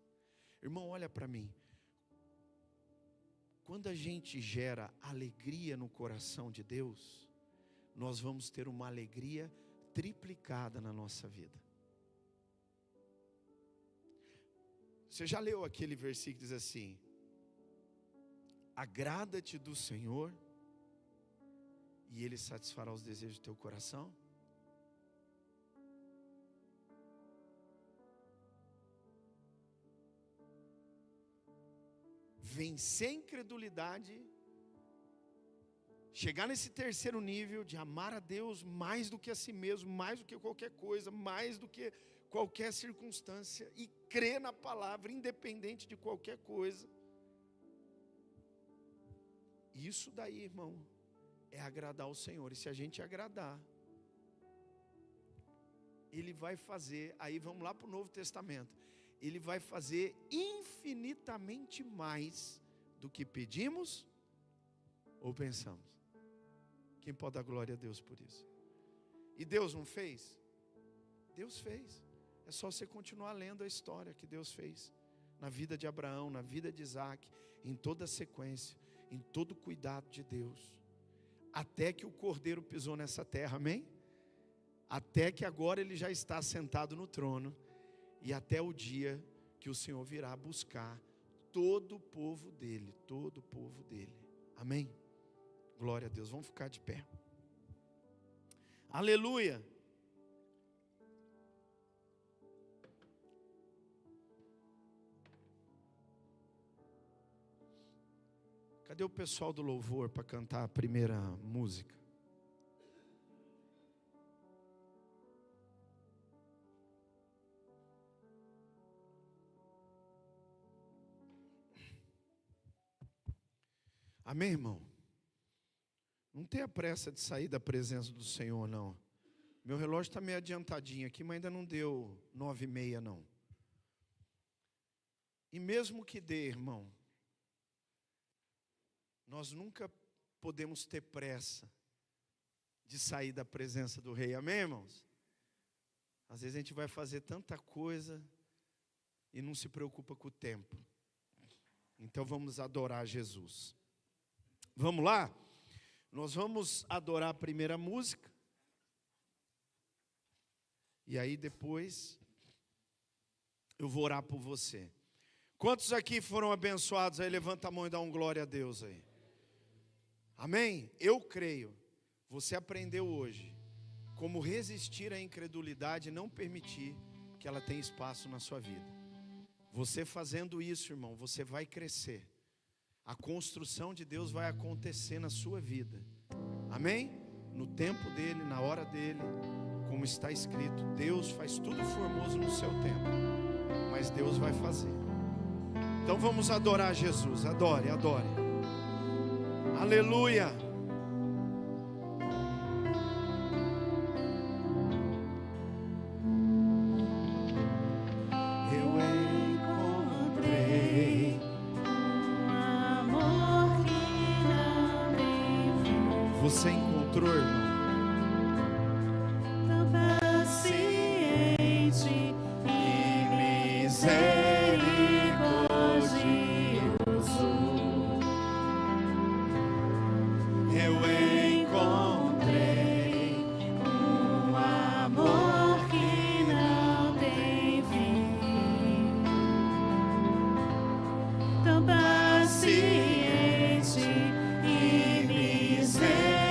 Irmão, olha para mim. Quando a gente gera alegria no coração de Deus, nós vamos ter uma alegria triplicada na nossa vida. Você já leu aquele versículo que diz assim: agrada-te do Senhor e Ele satisfará os desejos do teu coração? Vencer a incredulidade, chegar nesse terceiro nível de amar a Deus mais do que a si mesmo, mais do que qualquer coisa, mais do que qualquer circunstância, e crer na palavra, independente de qualquer coisa. Isso daí, irmão, é agradar ao Senhor. E se a gente agradar, Ele vai fazer. Aí vamos lá para o Novo Testamento. Ele vai fazer infinitamente mais do que pedimos ou pensamos. Quem pode dar glória a Deus por isso? E Deus não fez? Deus fez. É só você continuar lendo a história que Deus fez na vida de Abraão, na vida de Isaac, em toda a sequência, em todo o cuidado de Deus, até que o Cordeiro pisou nessa terra, amém? Até que agora ele já está sentado no trono, e até o dia que o Senhor virá buscar todo o povo dele, todo o povo dele, amém? Glória a Deus, vamos ficar de pé. Aleluia. Cadê o pessoal do louvor para cantar a primeira música? Amém, irmão? Não tenha pressa de sair da presença do Senhor, não. Meu relógio está meio adiantadinho aqui, mas ainda não deu 9h30, não. E mesmo que dê, irmão, nós nunca podemos ter pressa de sair da presença do Rei. Amém, irmãos? Às vezes a gente vai fazer tanta coisa e não se preocupa com o tempo. Então vamos adorar Jesus. Vamos lá? Nós vamos adorar a primeira música. E aí depois eu vou orar por você. Quantos aqui foram abençoados? Aí levanta a mão e dá um glória a Deus aí. Amém? Eu creio. Você aprendeu hoje como resistir à incredulidade e não permitir que ela tenha espaço na sua vida. Você fazendo isso, irmão, você vai crescer. A construção de Deus vai acontecer na sua vida. Amém? No tempo dele, na hora dele, como está escrito, Deus faz tudo formoso no seu tempo. Mas Deus vai fazer. Então vamos adorar Jesus. Adore, adore. Aleluia. Você encontrou, irmão? Tão paciente e misericordioso. Eu encontrei Um amor que não tem fim. Tão paciente e misericordioso.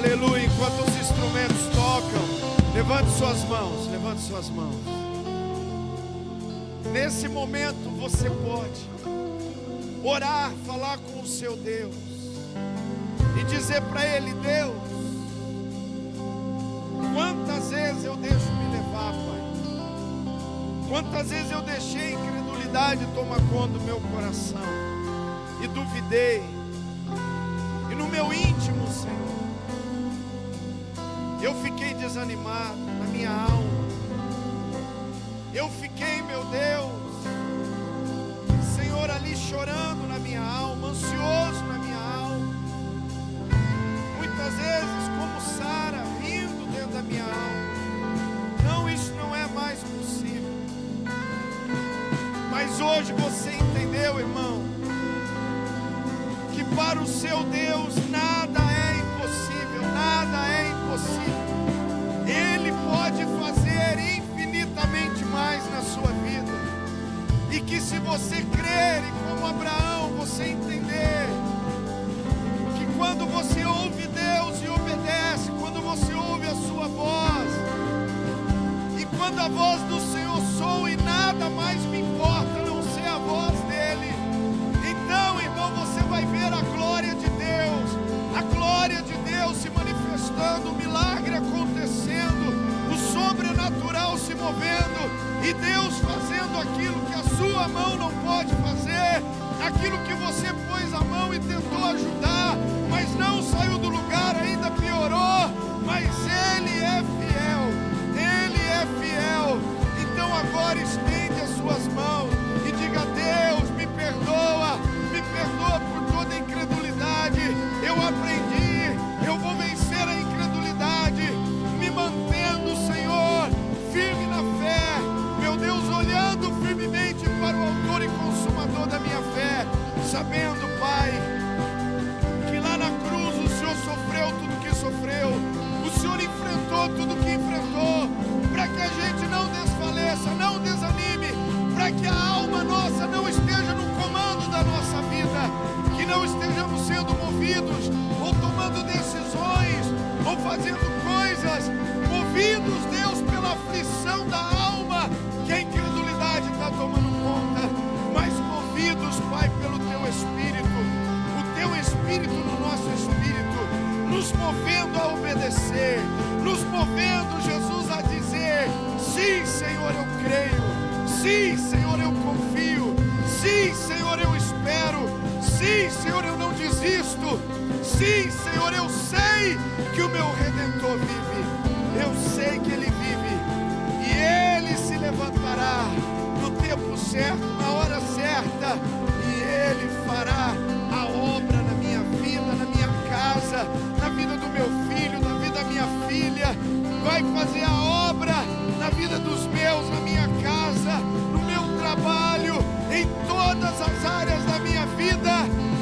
Aleluia. Enquanto os instrumentos tocam, levante suas mãos, levante suas mãos. Nesse momento você pode orar, falar com o seu Deus e dizer para Ele: Deus, quantas vezes eu deixo me levar, Pai? Quantas vezes eu deixei a incredulidade tomar conta do meu coração e duvidei, e no meu íntimo, Senhor, eu fiquei desanimado na minha alma. Eu fiquei, meu Deus, Senhor, ali chorando na minha alma, ansioso na minha alma. Muitas vezes, como Sara, rindo dentro da minha alma. Não, isso não é mais possível. Mas hoje você entendeu, irmão, que para o seu Deus nada é impossível, nada é impossível. Ele pode fazer infinitamente mais na sua vida. E que se você crer, e como Abraão, você entender que quando você ouve Deus e obedece, quando você ouve a sua voz, e quando a voz do Senhor soa e nada mais me importa a não ser a voz dele, então, irmão, você vai ver a glória de Deus se manifestando, o milagre acontecendo, o sobrenatural se movendo, e Deus fazendo aquilo que a sua mão não pode fazer, aquilo que você pôs a mão e tentou ajudar, mas não saiu do lugar, ainda piorou. Mas Ele é fiel, Ele é fiel. Então agora estende as suas mãos e diga: Deus, me perdoa por toda a incredulidade. Eu aprendi, eu vou vencer a incredulidade, me mantendo, Senhor, firme na fé, meu Deus, olhando firmemente para o autor e consumador da minha fé, sabendo, Pai, que lá na cruz o Senhor sofreu tudo que sofreu, o Senhor enfrentou tudo que enfrentou, para que a gente não desfaleça, não desanime, para que a alma nossa não esteja no comando da nossa vida, que não estejamos sendo movidos, ou tomando decisões, ou fazendo coisas, movidos, Deus, pela aflição da alma, que a incredulidade está tomando conta, mas movidos, Pai, pelo Teu Espírito, o Teu Espírito no nosso Espírito, nos movendo a obedecer, nos movendo, Jesus, a dizer: sim, Senhor, eu creio, sim, Senhor, eu confio, sim, Senhor, eu espero, sim, Senhor, eu não desisto, sim, Senhor, eu sei que o meu Redentor vive, eu sei que Ele vive, e Ele se levantará no tempo certo, na hora certa, e Ele fará a obra na minha vida, na minha casa, na vida do meu filho, na vida da minha filha, vai fazer a obra na vida dos meus, na minha casa, no meu trabalho, em todas as áreas da minha vida,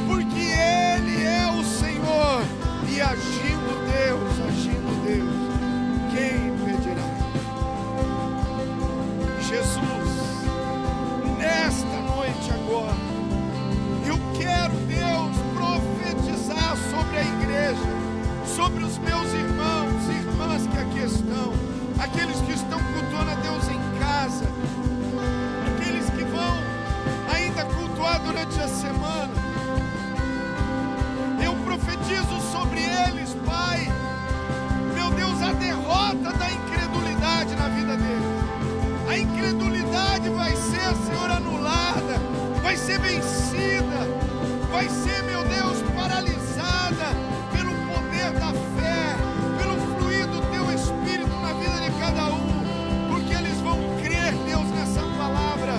porque Ele é o Senhor, e agindo Deus, quem impedirá? Jesus, nesta noite agora, eu quero, Deus, profetizar sobre a igreja, sobre os meus irmãos e irmãs que aqui estão, aqueles que estão cultuando a Deus em casa, aqueles que vão ainda cultuar durante a semana. Eu profetizo sobre eles, Pai, meu Deus, a derrota da incredulidade na vida deles. A incredulidade vai ser, Senhor, anulada, vai ser vencida, vai ser, meu Deus, paralisada pelo poder da fé, pelo fluir do Teu Espírito na vida de cada um, porque eles vão crer, Deus, nessa palavra.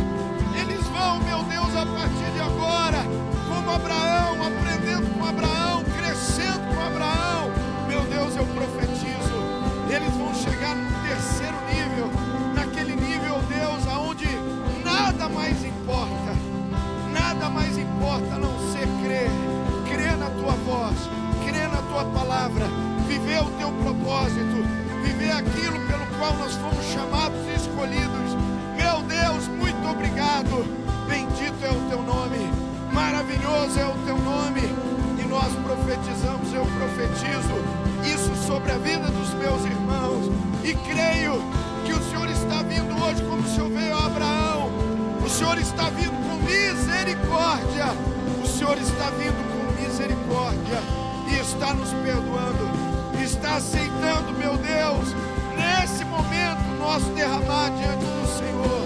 Eles vão, meu Deus, a partir de agora, como Abraão, aprendendo com Abraão, crescendo com Abraão, meu Deus, eu profetizo, eles vão chegar no terceiro nível, naquele nível, Deus, aonde nada mais importa a não ser crer na Tua voz, crer na Tua palavra, viver o Teu propósito, viver aquilo pelo qual nós fomos chamados e escolhidos. Meu Deus, muito obrigado, bendito é o Teu nome, maravilhoso é o Teu nome, e nós profetizamos, eu profetizo isso Senhor está vindo com misericórdia e está nos perdoando, está aceitando, meu Deus, nesse momento, nosso derramar diante do Senhor,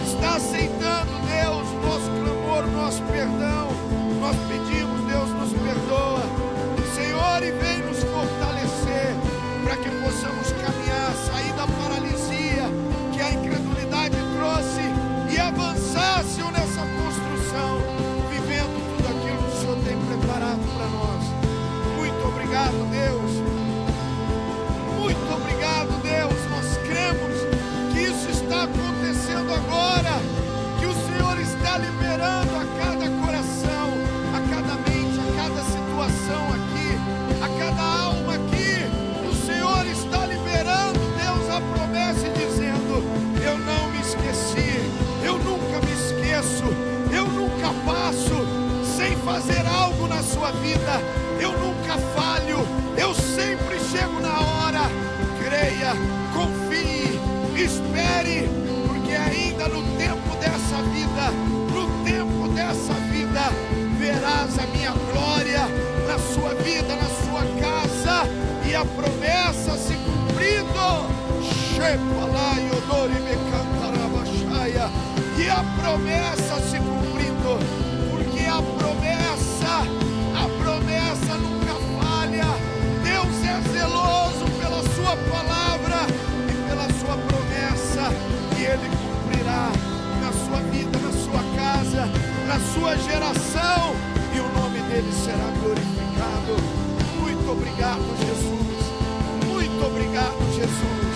está aceitando, Deus, o nosso clamor, o nosso perdão. Nós pedimos, Deus, nos perdoa, Senhor, e vem nos fortalecer, para que possamos caminhar, sair da paralisia que a incredulidade trouxe e avançar, Senhor, nessa construção, vivendo tudo aquilo que o Senhor tem preparado para nós. Muito obrigado, Deus. Muito obrigado, Deus. Nós cremos que isso está acontecendo agora, que o Senhor está liberando a cada coração, a cada mente, a cada situação aqui, a cada alma aqui. O Senhor está liberando, Deus, a promessa e dizendo: eu não me esqueci, eu nunca me esqueço, eu nunca passo sem fazer algo na sua vida, eu nunca falho, eu sempre chego na hora. Creia, confie, espere, porque ainda no tempo dessa vida, verás a minha glória na sua vida, na sua casa, e a promessa se cumprindo. E a promessa se cumprindo, porque a promessa nunca falha. Deus é zeloso pela sua palavra e pela sua promessa, e Ele cumprirá na sua vida, na sua casa, na sua geração, e o nome dele será glorificado. Muito obrigado, Jesus. Muito obrigado, Jesus.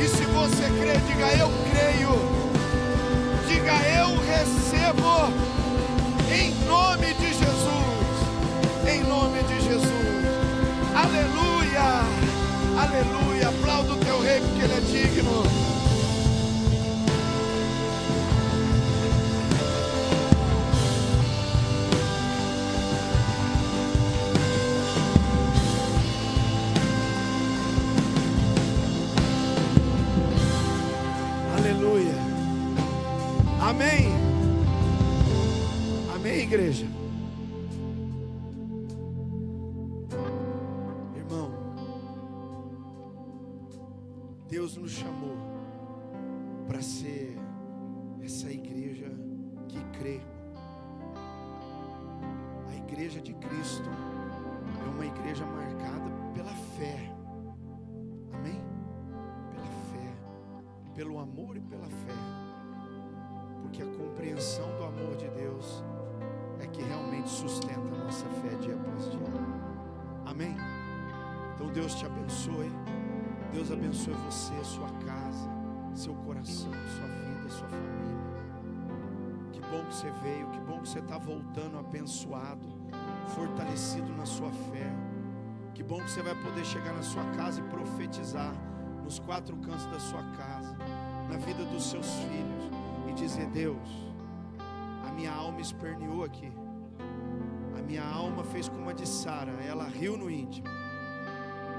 E se você crê, diga: eu creio. Diga: eu recebo. Em nome de Jesus. Em nome de Jesus. Aleluia. Aleluia. Aplauda o teu rei, porque ele é digno. Amém. Amém, igreja. Irmão, Deus nos chamou para ser essa igreja que crê. A igreja de Cristo é uma igreja marcada pela fé. Amém? Pela fé, pelo amor e pela fé. Porque a compreensão do amor de Deus é que realmente sustenta a nossa fé dia após dia. Amém? Então Deus te abençoe. Deus abençoe você, sua casa, seu coração, sua vida, sua família. Que bom que você veio, que bom que você está voltando abençoado, fortalecido na sua fé. Que bom que você vai poder chegar na sua casa e profetizar nos 4 cantos da sua casa, na vida dos seus filhos, e dizer: Deus, a minha alma esperneou aqui, a minha alma fez como a de Sara, ela riu no íntimo,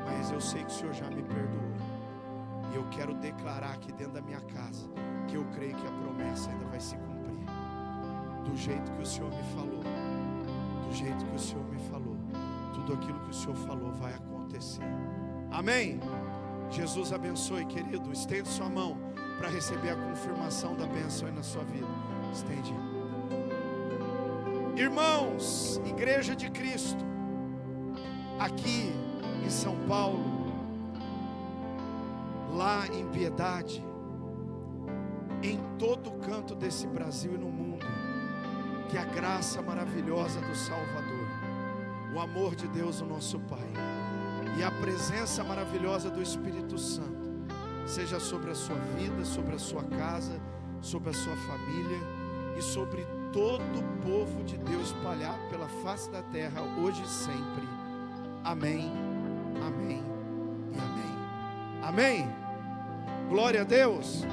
mas eu sei que o Senhor já me perdoou, e eu quero declarar aqui dentro da minha casa, que eu creio que a promessa ainda vai se cumprir, do jeito que o Senhor me falou, do jeito que o Senhor me falou, tudo aquilo que o Senhor falou vai acontecer. Amém? Jesus abençoe, querido. Estende sua mão para receber a confirmação da bênção aí na sua vida. Estende. Irmãos, Igreja de Cristo, aqui em São Paulo, lá em Piedade, em todo canto desse Brasil e no mundo, que a graça maravilhosa do Salvador, o amor de Deus, o nosso Pai, e a presença maravilhosa do Espírito Santo seja sobre a sua vida, sobre a sua casa, sobre a sua família e sobre todo o povo de Deus espalhado pela face da terra, hoje e sempre. Amém, amém e amém. Amém. Glória a Deus.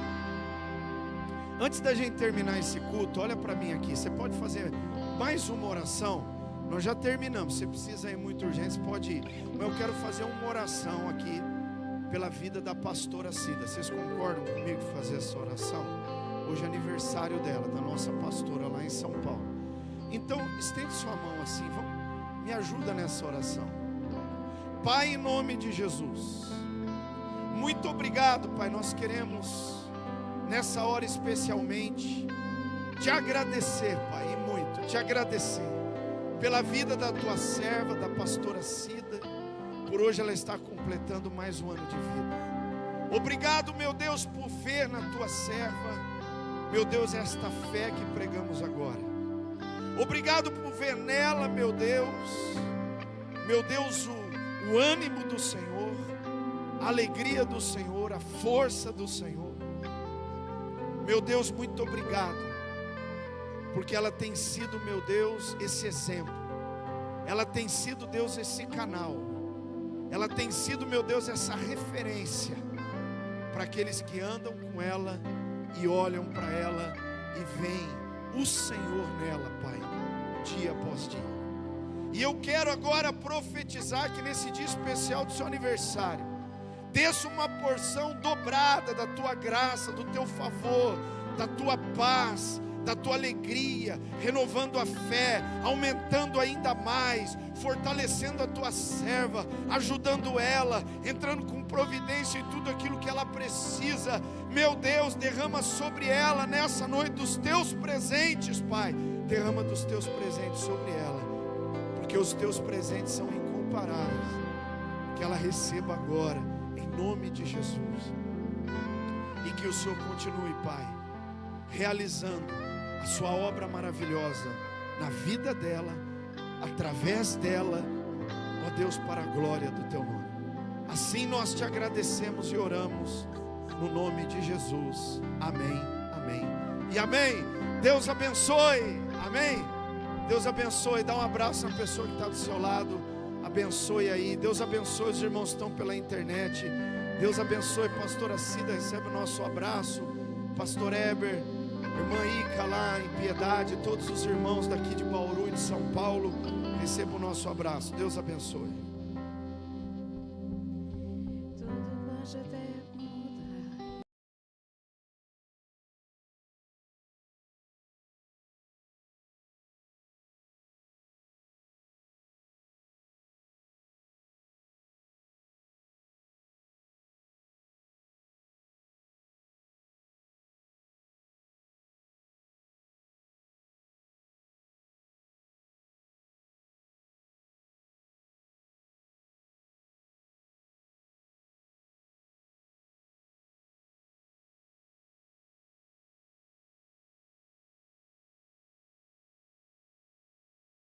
Antes da gente terminar esse culto, olha para mim aqui. Você pode fazer mais uma oração? Nós já terminamos. Se precisa ir muito urgente, você pode ir. Mas eu quero fazer uma oração aqui pela vida da pastora Cida. Vocês concordam comigo em fazer essa oração? Hoje é aniversário dela, da nossa pastora lá em São Paulo. Então, estende sua mão assim, me ajuda nessa oração. Pai, em nome de Jesus, muito obrigado, Pai. Nós queremos, nessa hora especialmente, te agradecer, Pai, e muito, te agradecer pela vida da tua serva, da pastora Cida. Por hoje ela está completando mais um ano de vida. Obrigado, meu Deus, por ver na tua serva, meu Deus, esta fé que pregamos agora. Obrigado por ver nela, meu Deus, o ânimo do Senhor, a alegria do Senhor, a força do Senhor. Meu Deus, muito obrigado, porque ela tem sido, meu Deus, esse exemplo. Ela tem sido, Deus, esse canal. Ela tem sido, meu Deus, essa referência para aqueles que andam com ela e olham para ela e veem o Senhor nela, Pai, dia após dia. E eu quero agora profetizar que nesse dia especial do seu aniversário, desça uma porção dobrada da tua graça, do teu favor, da tua paz, da tua alegria, renovando a fé, aumentando ainda mais, fortalecendo a tua serva, ajudando ela, entrando com providência em tudo aquilo que ela precisa. Meu Deus, derrama sobre ela nessa noite dos teus presentes, Pai. Derrama dos teus presentes sobre ela, porque os teus presentes são incomparáveis. Que ela receba agora, em nome de Jesus. E que o Senhor continue, Pai, realizando a sua obra maravilhosa na vida dela, através dela, ó Deus, para a glória do teu nome. Assim nós te agradecemos e oramos no nome de Jesus. Amém, amém e amém. Deus abençoe, amém. Deus abençoe. Dá um abraço na pessoa que está do seu lado. Abençoe aí. Deus abençoe os irmãos que estão pela internet. Deus abençoe. Pastora Cida, recebe o nosso abraço. Pastor Eber, irmã Ica lá em Piedade, todos os irmãos daqui de Bauru e de São Paulo, receba o nosso abraço. Deus abençoe. Tudo pode até